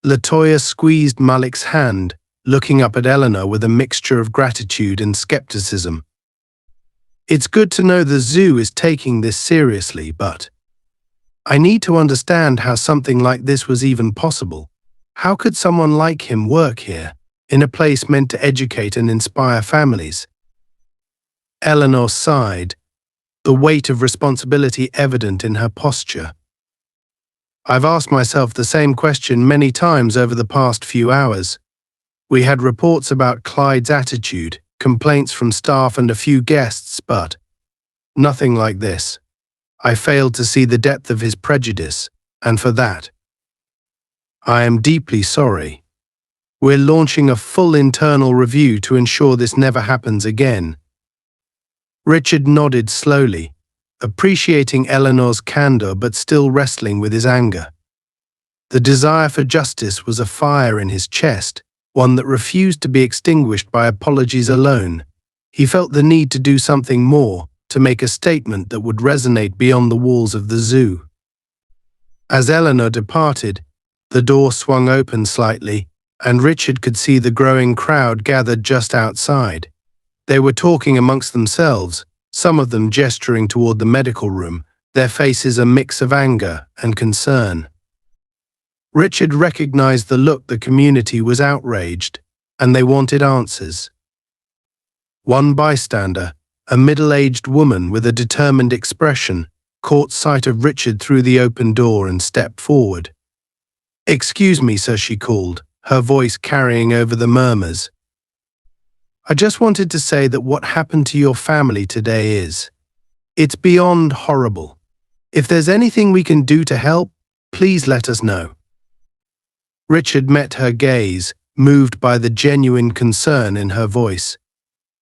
Speaker 1: LaToya squeezed Malik's hand, looking up at Eleanor with a mixture of gratitude and skepticism. It's good to know the zoo is taking this seriously, but I need to understand how something like this was even possible. How could someone like him work here, in a place meant to educate and inspire families? Eleanor sighed, the weight of responsibility evident in her posture. I've asked myself the same question many times over the past few hours. We had reports about Clyde's attitude, complaints from staff and a few guests, but nothing like this. I failed to see the depth of his prejudice, and for that, I am deeply sorry. We're launching a full internal review to ensure this never happens again. Richard nodded slowly, appreciating Eleanor's candor but still wrestling with his anger. The desire for justice was a fire in his chest, one that refused to be extinguished by apologies alone. He felt the need to do something more, to make a statement that would resonate beyond the walls of the zoo. As Eleanor departed, the door swung open slightly, and Richard could see the growing crowd gathered just outside. They were talking amongst themselves, some of them gesturing toward the medical room, their faces a mix of anger and concern. Richard recognized the look. The community was outraged, and they wanted answers. One bystander, a middle-aged woman with a determined expression, caught sight of Richard through the open door and stepped forward. "Excuse me, sir," she called, her voice carrying over the murmurs. "I just wanted to say that what happened to your family today it's beyond horrible. If there's anything we can do to help, please let us know." Richard met her gaze, moved by the genuine concern in her voice.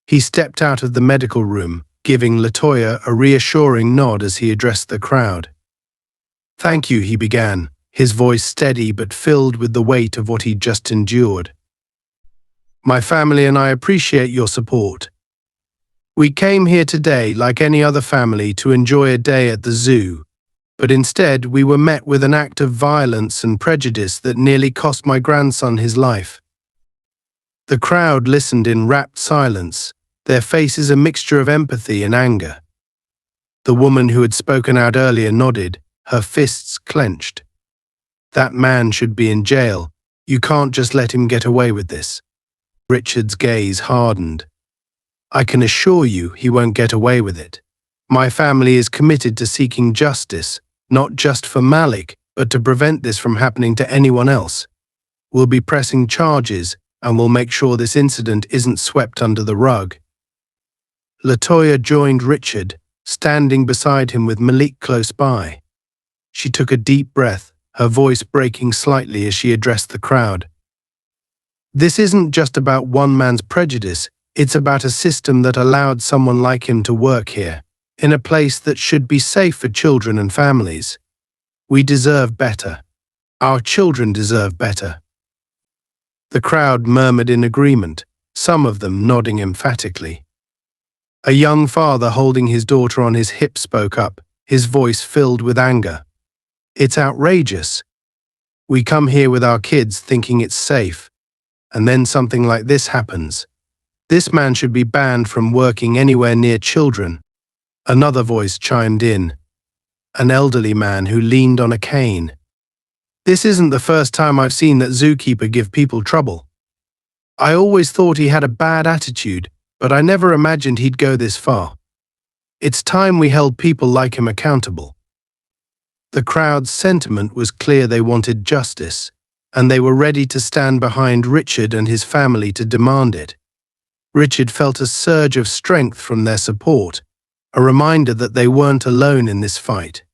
Speaker 1: He stepped out of the medical room, giving LaToya a reassuring nod as he addressed the crowd. "Thank you," he began, his voice steady but filled with the weight of what he'd just endured. "My family and I appreciate your support. We came here today, like any other family, to enjoy a day at the zoo, but instead we were met with an act of violence and prejudice that nearly cost my grandson his life." The crowd listened in rapt silence, their faces a mixture of empathy and anger. The woman who had spoken out earlier nodded, her fists clenched. "That man should be in jail. You can't just let him get away with this." Richard's gaze hardened. "I can assure you he won't get away with it. My family is committed to seeking justice, not just for Malik, but to prevent this from happening to anyone else. We'll be pressing charges, and we'll make sure this incident isn't swept under the rug." LaToya joined Richard, standing beside him with Malik close by. She took a deep breath, her voice breaking slightly as she addressed the crowd. "This isn't just about one man's prejudice, it's about a system that allowed someone like him to work here, in a place that should be safe for children and families. We deserve better. Our children deserve better." The crowd murmured in agreement, some of them nodding emphatically. A young father holding his daughter on his hip spoke up, his voice filled with anger. "It's outrageous. We come here with our kids thinking it's safe, and then something like this happens. This man should be banned from working anywhere near children." Another voice chimed in, an elderly man who leaned on a cane. "This isn't the first time I've seen that Zookeeper give people trouble. I always thought he had a bad attitude, but I never imagined he'd go this far. It's time we held people like him accountable." The crowd's sentiment was clear. They wanted justice, and they were ready to stand behind Richard and his family to demand it. Richard felt a surge of strength from their support, a reminder that they weren't alone in this fight.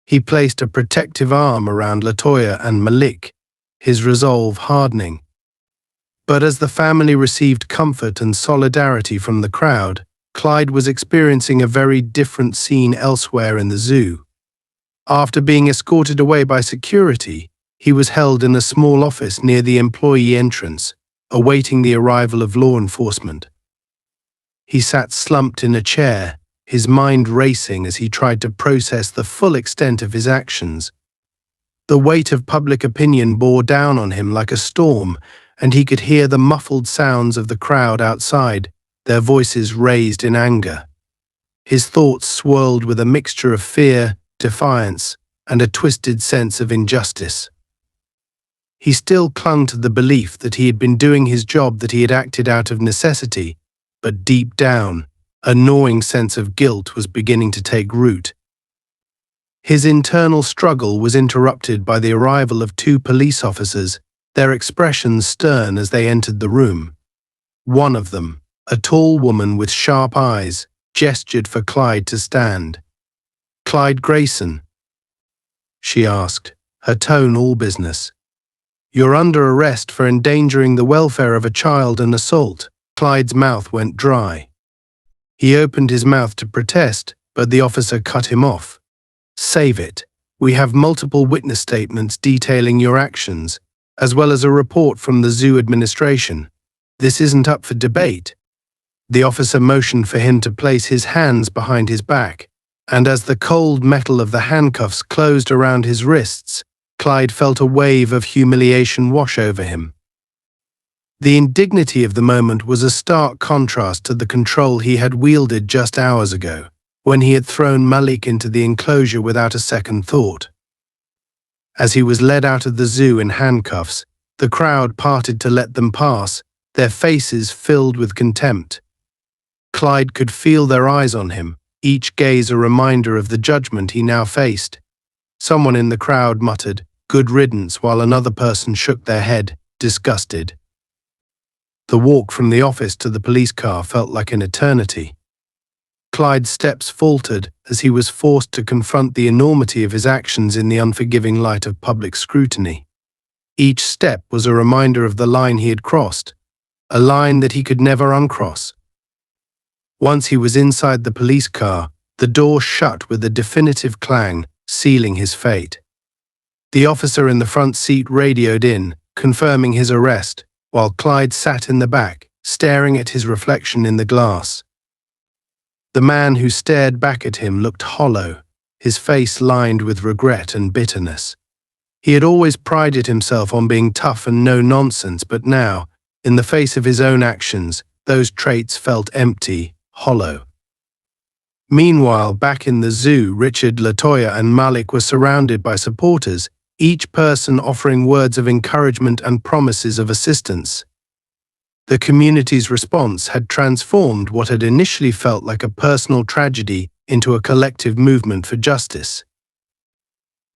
Speaker 1: He placed a protective arm around Latoya and Malik, his resolve hardening. But as the family received comfort and solidarity from the crowd, Clyde was experiencing a very different scene elsewhere in the zoo. After being escorted away by security, he was held in a small office near the employee entrance, awaiting the arrival of law enforcement. He sat slumped in a chair, his mind racing as he tried to process the full extent of his actions. The weight of public opinion bore down on him like a storm, and he could hear the muffled sounds of the crowd outside, their voices raised in anger. His thoughts swirled with a mixture of fear, defiance, and a twisted sense of injustice. He still clung to the belief that he had been doing his job, that he had acted out of necessity, but deep down, a gnawing sense of guilt was beginning to take root. His internal struggle was interrupted by the arrival of two police officers, their expressions stern as they entered the room. One of them, a tall woman with sharp eyes, gestured for Clyde to stand. "Clyde Grayson?" she asked, her tone all business. "You're under arrest for endangering the welfare of a child and assault." Clyde's mouth went dry. He opened his mouth to protest, but the officer cut him off. "Save it. We have multiple witness statements detailing your actions, as well as a report from the zoo administration. This isn't up for debate." The officer motioned for him to place his hands behind his back, and as the cold metal of the handcuffs closed around his wrists, Clyde felt a wave of humiliation wash over him. The indignity of the moment was a stark contrast to the control he had wielded just hours ago, when he had thrown Malik into the enclosure without a second thought. As he was led out of the zoo in handcuffs, the crowd parted to let them pass, their faces filled with contempt. Clyde could feel their eyes on him, each gaze a reminder of the judgment he now faced. Someone in the crowd muttered, "Good riddance," while another person shook their head, disgusted. The walk from the office to the police car felt like an eternity. Clyde's steps faltered as he was forced to confront the enormity of his actions in the unforgiving light of public scrutiny. Each step was a reminder of the line he had crossed, a line that he could never uncross. Once he was inside the police car, the door shut with a definitive clang, sealing his fate. The officer in the front seat radioed in, confirming his arrest, while Clyde sat in the back, staring at his reflection in the glass. The man who stared back at him looked hollow, his face lined with regret and bitterness. He had always prided himself on being tough and no-nonsense, but now, in the face of his own actions, those traits felt empty, hollow. Meanwhile, back in the zoo, Richard, Latoya, and Malik were surrounded by supporters, each person offering words of encouragement and promises of assistance. The community's response had transformed what had initially felt like a personal tragedy into a collective movement for justice.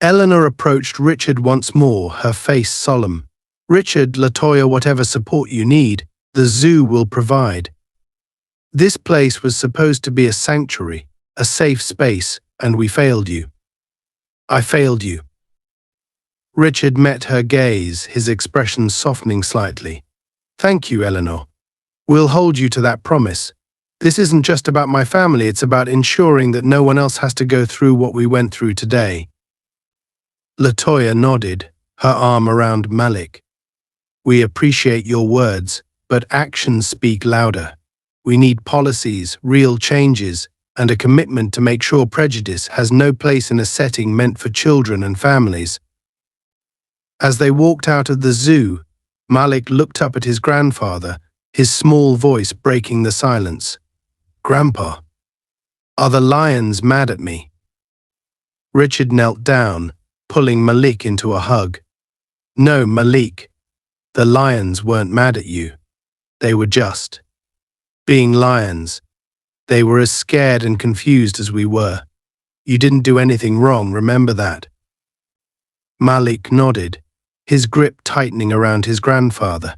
Speaker 1: Eleanor approached Richard once more, her face solemn. "Richard, Latoya, whatever support you need, the zoo will provide. This place was supposed to be a sanctuary, a safe space, and we failed you. I failed you." Richard met her gaze, his expression softening slightly. "Thank you, Eleanor. We'll hold you to that promise. This isn't just about my family, it's about ensuring that no one else has to go through what we went through today." Latoya nodded, her arm around Malik. "We appreciate your words, but actions speak louder. We need policies, real changes, and a commitment to make sure prejudice has no place in a setting meant for children and families." As they walked out of the zoo, Malik looked up at his grandfather, his small voice breaking the silence. "Grandpa, are the lions mad at me?" Richard knelt down, pulling Malik into a hug. "No, Malik, the lions weren't mad at you. They were just being lions. They were as scared and confused as we were. You didn't do anything wrong, remember that?" Malik nodded, his grip tightening around his grandfather.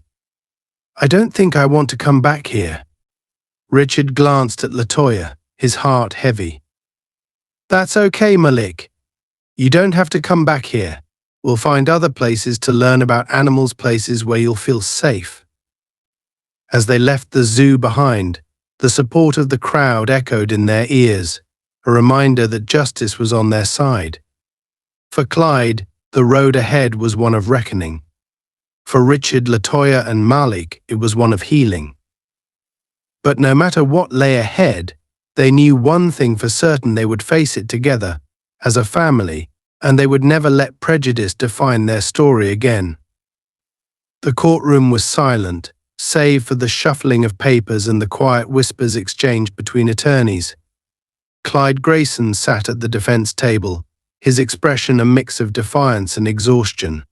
Speaker 1: "I don't think I want to come back here," Richard glanced at Latoya, his heart heavy. "That's okay, Malik. You don't have to come back here. We'll find other places to learn about animals, places where you'll feel safe." As they left the zoo behind, the support of the crowd echoed in their ears, a reminder that justice was on their side. For Clyde, the road ahead was one of reckoning. For Richard, Latoya, and Malik, it was one of healing. But no matter what lay ahead, they knew one thing for certain: they would face it together, as a family, and they would never let prejudice define their story again. The courtroom was silent, save for the shuffling of papers and the quiet whispers exchanged between attorneys. Clyde Grayson sat at the defense table, his expression a mix of defiance and exhaustion.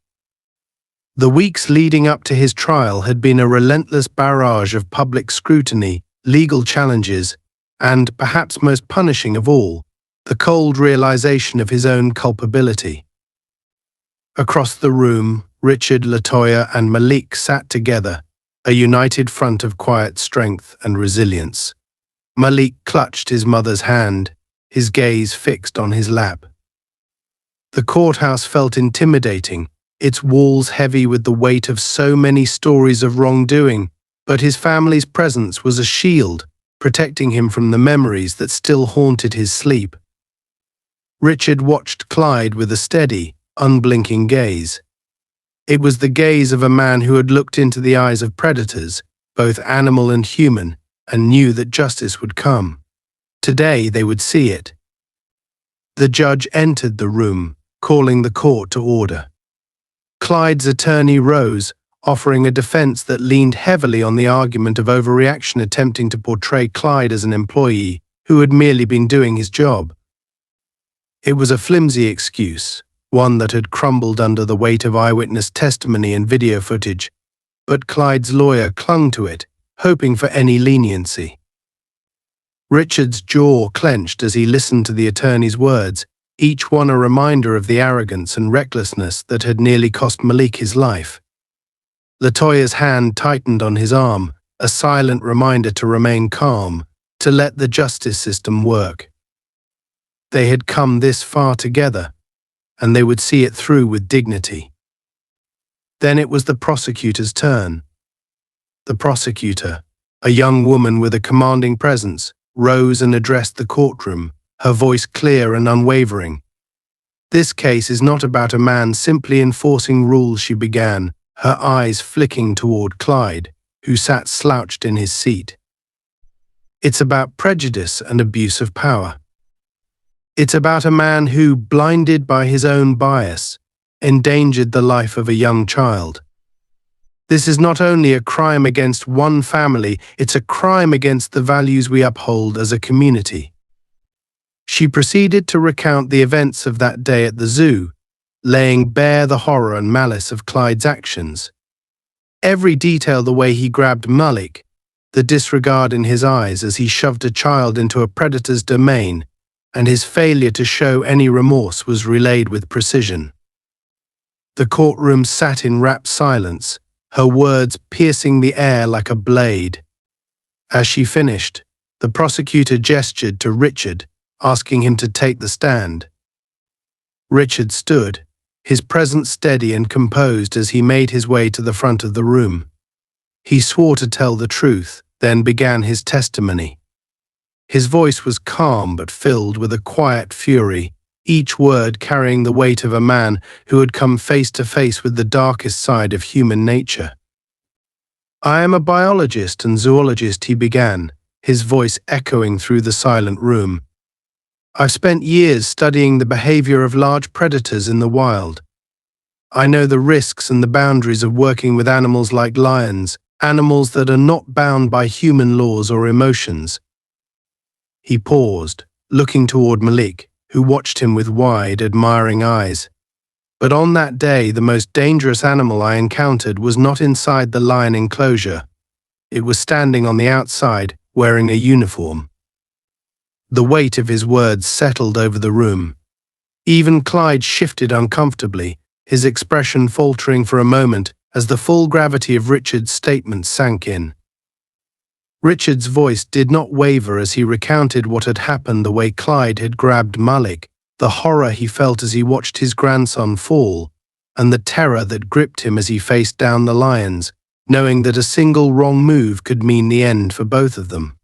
Speaker 1: The weeks leading up to his trial had been a relentless barrage of public scrutiny, legal challenges, and, perhaps most punishing of all, the cold realization of his own culpability. Across the room, Richard, Latoya, and Malik sat together, a united front of quiet strength and resilience. Malik clutched his mother's hand, his gaze fixed on his lap. The courthouse felt intimidating, its walls heavy with the weight of so many stories of wrongdoing, but his family's presence was a shield, protecting him from the memories that still haunted his sleep. Richard watched Clyde with a steady, unblinking gaze. It was the gaze of a man who had looked into the eyes of predators, both animal and human, and knew that justice would come. Today they would see it. The judge entered the room, calling the court to order. Clyde's attorney rose, offering a defense that leaned heavily on the argument of overreaction, attempting to portray Clyde as an employee who had merely been doing his job. It was a flimsy excuse, one that had crumbled under the weight of eyewitness testimony and video footage, but Clyde's lawyer clung to it, hoping for any leniency. Richard's jaw clenched as he listened to the attorney's words, each one a reminder of the arrogance and recklessness that had nearly cost Malik his life. Latoya's hand tightened on his arm, a silent reminder to remain calm, to let the justice system work. They had come this far together, and they would see it through with dignity. Then it was the prosecutor's turn. The prosecutor, a young woman with a commanding presence, rose and addressed the courtroom, her voice clear and unwavering. "This case is not about a man simply enforcing rules," she began, her eyes flicking toward Clyde, who sat slouched in his seat. "It's about prejudice and abuse of power. It's about a man who, blinded by his own bias, endangered the life of a young child. This is not only a crime against one family, it's a crime against the values we uphold as a community." She proceeded to recount the events of that day at the zoo, laying bare the horror and malice of Clyde's actions. Every detail: the way he grabbed Malik, the disregard in his eyes as he shoved a child into a predator's domain, and his failure to show any remorse was relayed with precision. The courtroom sat in rapt silence, her words piercing the air like a blade. As she finished, the prosecutor gestured to Richard, asking him to take the stand. Richard stood, his presence steady and composed as he made his way to the front of the room. He swore to tell the truth, then began his testimony. His voice was calm but filled with a quiet fury, each word carrying the weight of a man who had come face to face with the darkest side of human nature. "I am a biologist and zoologist," he began, his voice echoing through the silent room. "I've spent years studying the behavior of large predators in the wild. I know the risks and the boundaries of working with animals like lions, animals that are not bound by human laws or emotions." He paused, looking toward Malik, who watched him with wide, admiring eyes. "But on that day, the most dangerous animal I encountered was not inside the lion enclosure. It was standing on the outside, wearing a uniform." The weight of his words settled over the room. Even Clyde shifted uncomfortably, his expression faltering for a moment as the full gravity of Richard's statement sank in. Richard's voice did not waver as he recounted what had happened, the way Clyde had grabbed Malik, the horror he felt as he watched his grandson fall, and the terror that gripped him as he faced down the lions, knowing that a single wrong move could mean the end for both of them.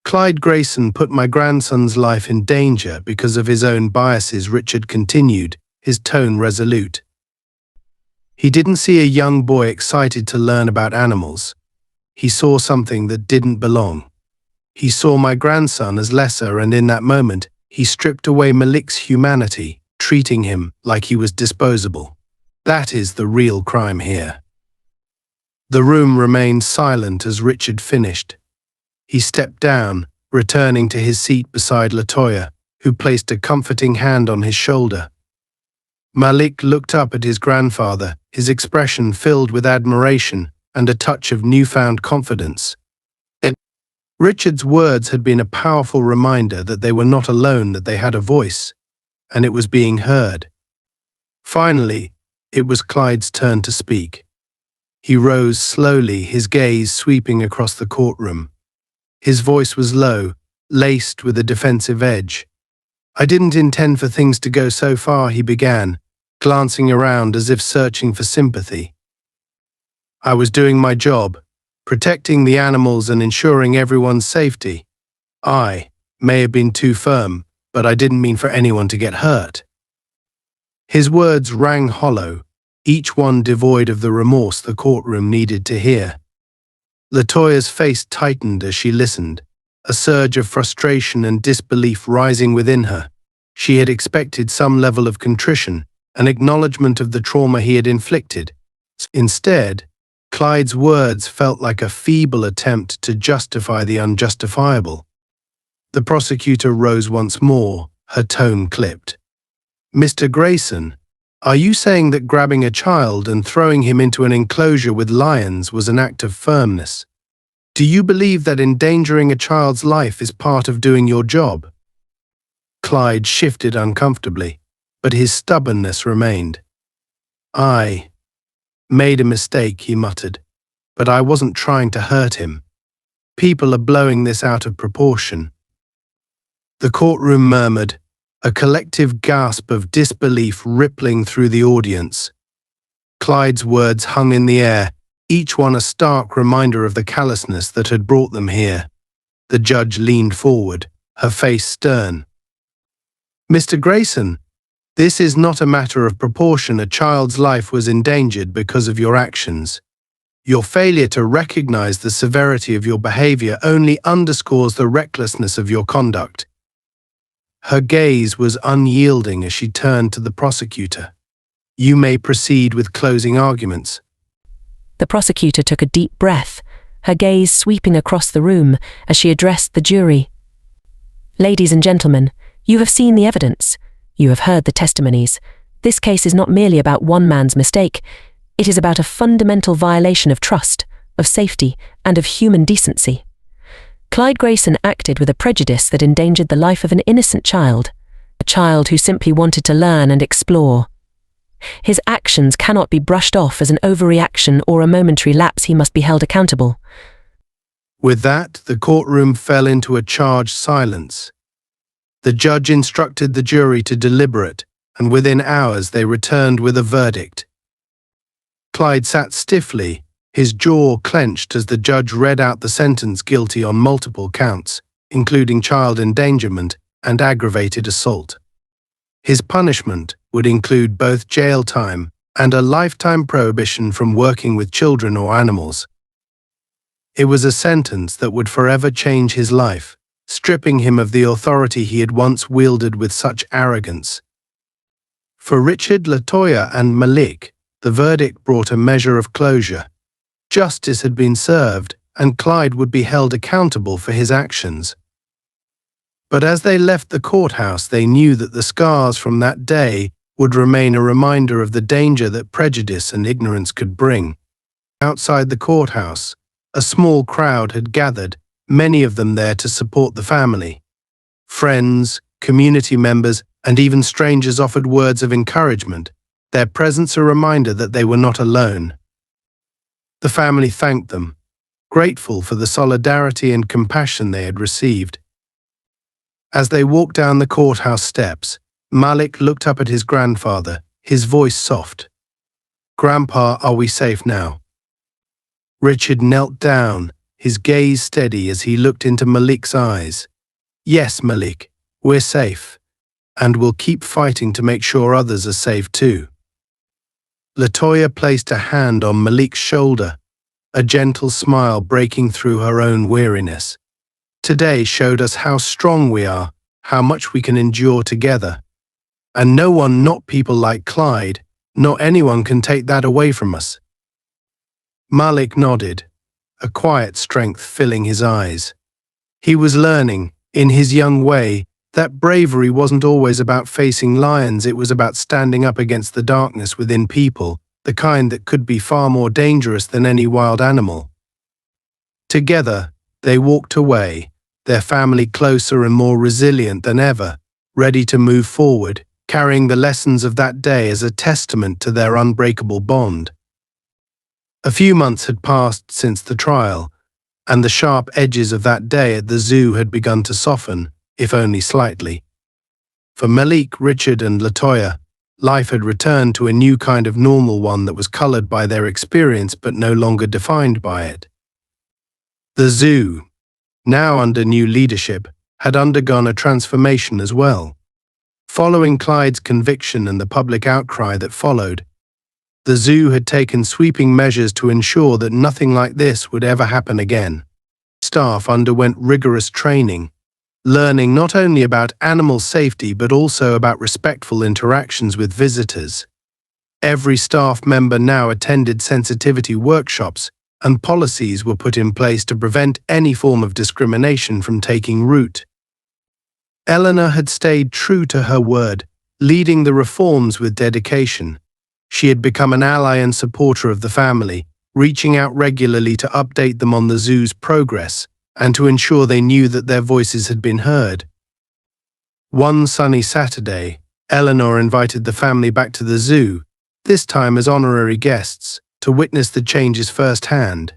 Speaker 1: Clyde Grayson put my grandson's life in danger because of his own biases, Richard continued, his tone resolute. He didn't see a young boy excited to learn about animals. He saw something that didn't belong. He saw my grandson as lesser, and in that moment, he stripped away Malik's humanity, treating him like he was disposable. That is the real crime here. The room remained silent as Richard finished. He stepped down, returning to his seat beside Latoya, who placed a comforting hand on his shoulder. Malik looked up at his grandfather, his expression filled with admiration and a touch of newfound confidence. Richard's words had been a powerful reminder that they were not alone, that they had a voice, and it was being heard. Finally, it was Clyde's turn to speak. He rose slowly, his gaze sweeping across the courtroom. His voice was low, laced with a defensive edge. "I didn't intend for things to go so far," he began, glancing around as if searching for sympathy. "I was doing my job, protecting the animals and ensuring everyone's safety. I may have been too firm, but I didn't mean for anyone to get hurt." His words rang hollow, each one devoid of the remorse the courtroom needed to hear. Latoya's face tightened as she listened, a surge of frustration and disbelief rising within her. She had expected some level of contrition, an acknowledgement of the trauma he had inflicted. Instead, Clyde's words felt like a feeble attempt to justify the unjustifiable. The prosecutor rose once more, her tone clipped. "Mr. Grayson, are you saying that grabbing a child and throwing him into an enclosure with lions was an act of firmness? Do you believe that endangering a child's life is part of doing your job?" Clyde shifted uncomfortably, but his stubbornness remained. "I made a mistake," he muttered, "but I wasn't trying to hurt him. People are blowing this out of proportion." The courtroom murmured, a collective gasp of disbelief rippling through the audience. Clyde's words hung in the air, each one a stark reminder of the callousness that had brought them here. The judge leaned forward, her face stern. "Mr. Grayson, this is not a matter of proportion. A child's life was endangered because of your actions. Your failure to recognize the severity of your behavior only underscores the recklessness of your conduct." Her gaze was unyielding as she turned to the prosecutor. "You may proceed with closing arguments."
Speaker 2: The prosecutor took a deep breath, her gaze sweeping across the room as she addressed the jury. "Ladies and gentlemen, you have seen the evidence. You have heard the testimonies. This case is not merely about one man's mistake. It is about a fundamental violation of trust, of safety, and of human decency. Clyde Grayson acted with a prejudice that endangered the life of an innocent child, a child who simply wanted to learn and explore. His actions cannot be brushed off as an overreaction or a momentary lapse. He must be held accountable."
Speaker 1: With that, the courtroom fell into a charged silence. The judge instructed the jury to deliberate, and within hours they returned with a verdict. Clyde sat stiffly, his jaw clenched as the judge read out the sentence: guilty on multiple counts, including child endangerment and aggravated assault. His punishment would include both jail time and a lifetime prohibition from working with children or animals. It was a sentence that would forever change his life, stripping him of the authority he had once wielded with such arrogance. For Richard, Latoya, and Malik, the verdict brought a measure of closure. Justice had been served, and Clyde would be held accountable for his actions. But as they left the courthouse, they knew that the scars from that day would remain a reminder of the danger that prejudice and ignorance could bring. Outside the courthouse, a small crowd had gathered, many of them there to support the family. Friends, community members, and even strangers offered words of encouragement, their presence a reminder that they were not alone. The family thanked them. grateful for the solidarity and compassion they had received. As they walked down the courthouse steps, Malik looked up at his grandfather, his voice soft. "Grandpa, are we safe now?" Richard knelt down, his gaze steady as he looked into Malik's eyes. "Yes, Malik, we're safe, and we'll keep fighting to make sure others are safe too." Latoya placed a hand on Malik's shoulder, a gentle smile breaking through her own weariness. "Today showed us how strong we are, how much we can endure together. And no one, not people like Clyde, not anyone can take that away from us." Malik nodded, a quiet strength filling his eyes. He was learning, in his young way, that bravery wasn't always about facing lions, it was about standing up against the darkness within people, the kind that could be far more dangerous than any wild animal. Together, they walked away, their family closer and more resilient than ever, ready to move forward, carrying the lessons of that day as a testament to their unbreakable bond. A few months had passed since the trial, and the sharp edges of that day at the zoo had begun to soften, if only slightly. For Malik, Richard, and Latoya, life had returned to a new kind of normal, one that was colored by their experience but no longer defined by it. The zoo, now under new leadership, had undergone a transformation as well. Following Clyde's conviction and the public outcry that followed, the zoo had taken sweeping measures to ensure that nothing like this would ever happen again. Staff underwent rigorous training, learning not only about animal safety but also about respectful interactions with visitors. Every staff member now attended sensitivity workshops, and policies were put in place to prevent any form of discrimination from taking root. Eleanor had stayed true to her word, leading the reforms with dedication. She had become an ally and supporter of the family, reaching out regularly to update them on the zoo's progress and to ensure they knew that their voices had been heard. One sunny Saturday, Eleanor invited the family back to the zoo, this time as honorary guests, to witness the changes firsthand.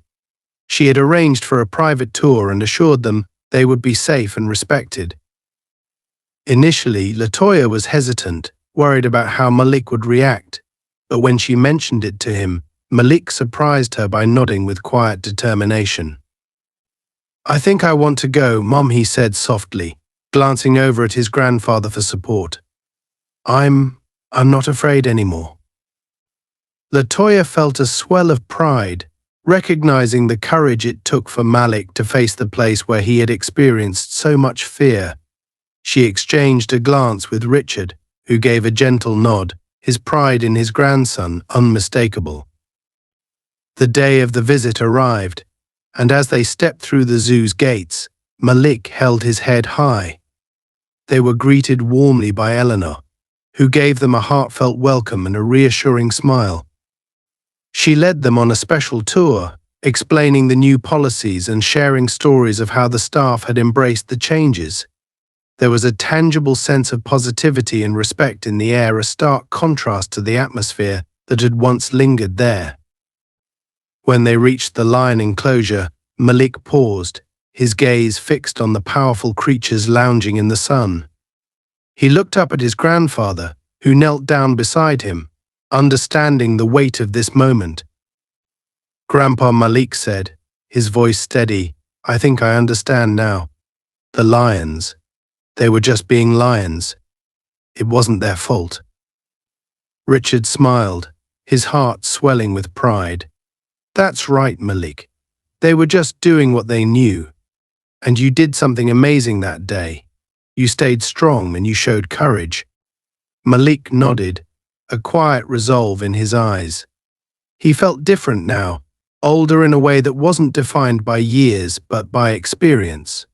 Speaker 1: She had arranged for a private tour and assured them they would be safe and respected. Initially, Latoya was hesitant, worried about how Malik would react, but when she mentioned it to him, Malik surprised her by nodding with quiet determination. "I think I want to go, Mom," he said softly, glancing over at his grandfather for support. I'm not afraid anymore." Latoya felt a swell of pride, recognizing the courage it took for Malik to face the place where he had experienced so much fear. She exchanged a glance with Richard, who gave a gentle nod, his pride in his grandson unmistakable. The day of the visit arrived, and as they stepped through the zoo's gates, Malik held his head high. They were greeted warmly by Eleanor, who gave them a heartfelt welcome and a reassuring smile. She led them on a special tour, explaining the new policies and sharing stories of how the staff had embraced the changes. There was a tangible sense of positivity and respect in the air, a stark contrast to the atmosphere that had once lingered there. When they reached the lion enclosure, Malik paused, his gaze fixed on the powerful creatures lounging in the sun. He looked up at his grandfather, who knelt down beside him, understanding the weight of this moment. "Grandpa," Malik said, his voice steady, "I think I understand now. The lions. They were just being lions. It wasn't their fault." Richard smiled, his heart swelling with pride. "That's right, Malik. They were just doing what they knew. And you did something amazing that day. You stayed strong and you showed courage." Malik nodded, a quiet resolve in his eyes. He felt different now, older in a way that wasn't defined by years but by experience.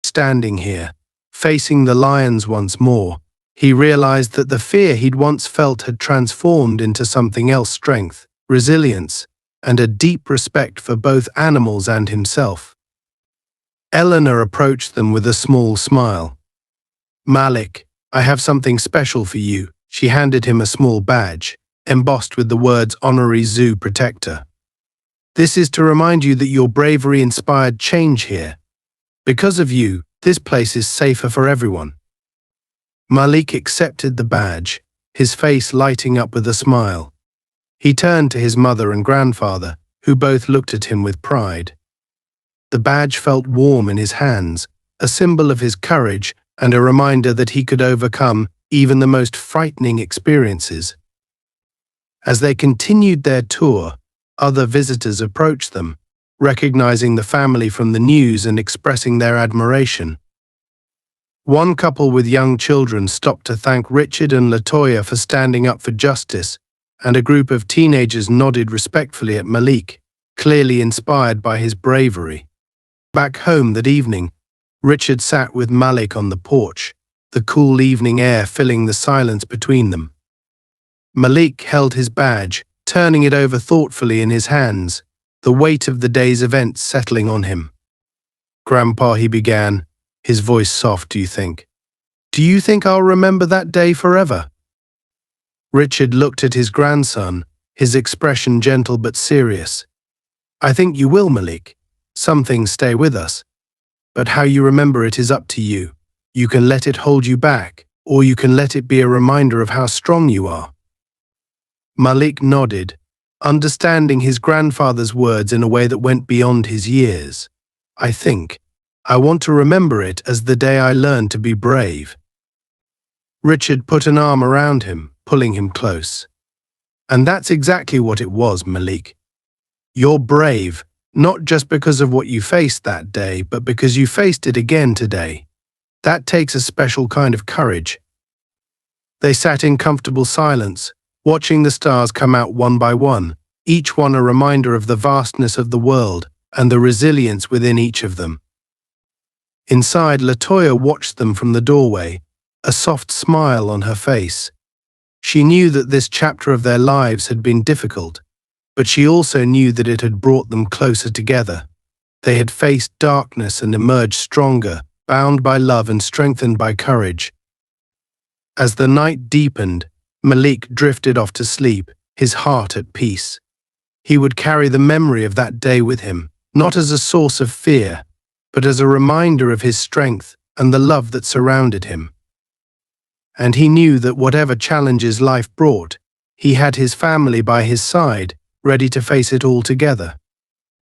Speaker 1: Standing here, facing the lions once more, he realized that the fear he'd once felt had transformed into something else: strength, resilience, and a deep respect for both animals and himself. Eleanor approached them with a small smile. "Malik, I have something special for you." She handed him a small badge, embossed with the words Honorary Zoo Protector. This is to remind you that your bravery inspired change here. Because of you, this place is safer for everyone." Malik accepted the badge, his face lighting up with a smile. He turned to his mother and grandfather, who both looked at him with pride. The badge felt warm in his hands, a symbol of his courage and a reminder that he could overcome even the most frightening experiences. As they continued their tour, other visitors approached them, recognizing the family from the news and expressing their admiration. One couple with young children stopped to thank Richard and Latoya for standing up for justice, and a group of teenagers nodded respectfully at Malik, clearly inspired by his bravery. Back home that evening, Richard sat with Malik on the porch, the cool evening air filling the silence between them. Malik held his badge, turning it over thoughtfully in his hands, the weight of the day's events settling on him. "Grandpa," he began, his voice soft, "Do you think I'll remember that day forever?" Richard looked at his grandson, his expression gentle but serious. "I think you will, Malik. Some things stay with us. But how you remember it is up to you. You can let it hold you back, or you can let it be a reminder of how strong you are." Malik nodded, understanding his grandfather's words in a way that went beyond his years. I want to remember it as the day I learned to be brave." Richard put an arm around him, pulling him close. "And that's exactly what it was, Malik. You're brave, not just because of what you faced that day, but because you faced it again today. That takes a special kind of courage." They sat in comfortable silence, watching the stars come out one by one, each one a reminder of the vastness of the world and the resilience within each of them. Inside, Latoya watched them from the doorway, a soft smile on her face. She knew that this chapter of their lives had been difficult, but she also knew that it had brought them closer together. They had faced darkness and emerged stronger, bound by love and strengthened by courage. As the night deepened, Malik drifted off to sleep, his heart at peace. He would carry the memory of that day with him, not as a source of fear, but as a reminder of his strength and the love that surrounded him. And he knew that whatever challenges life brought, he had his family by his side, ready to face it all together.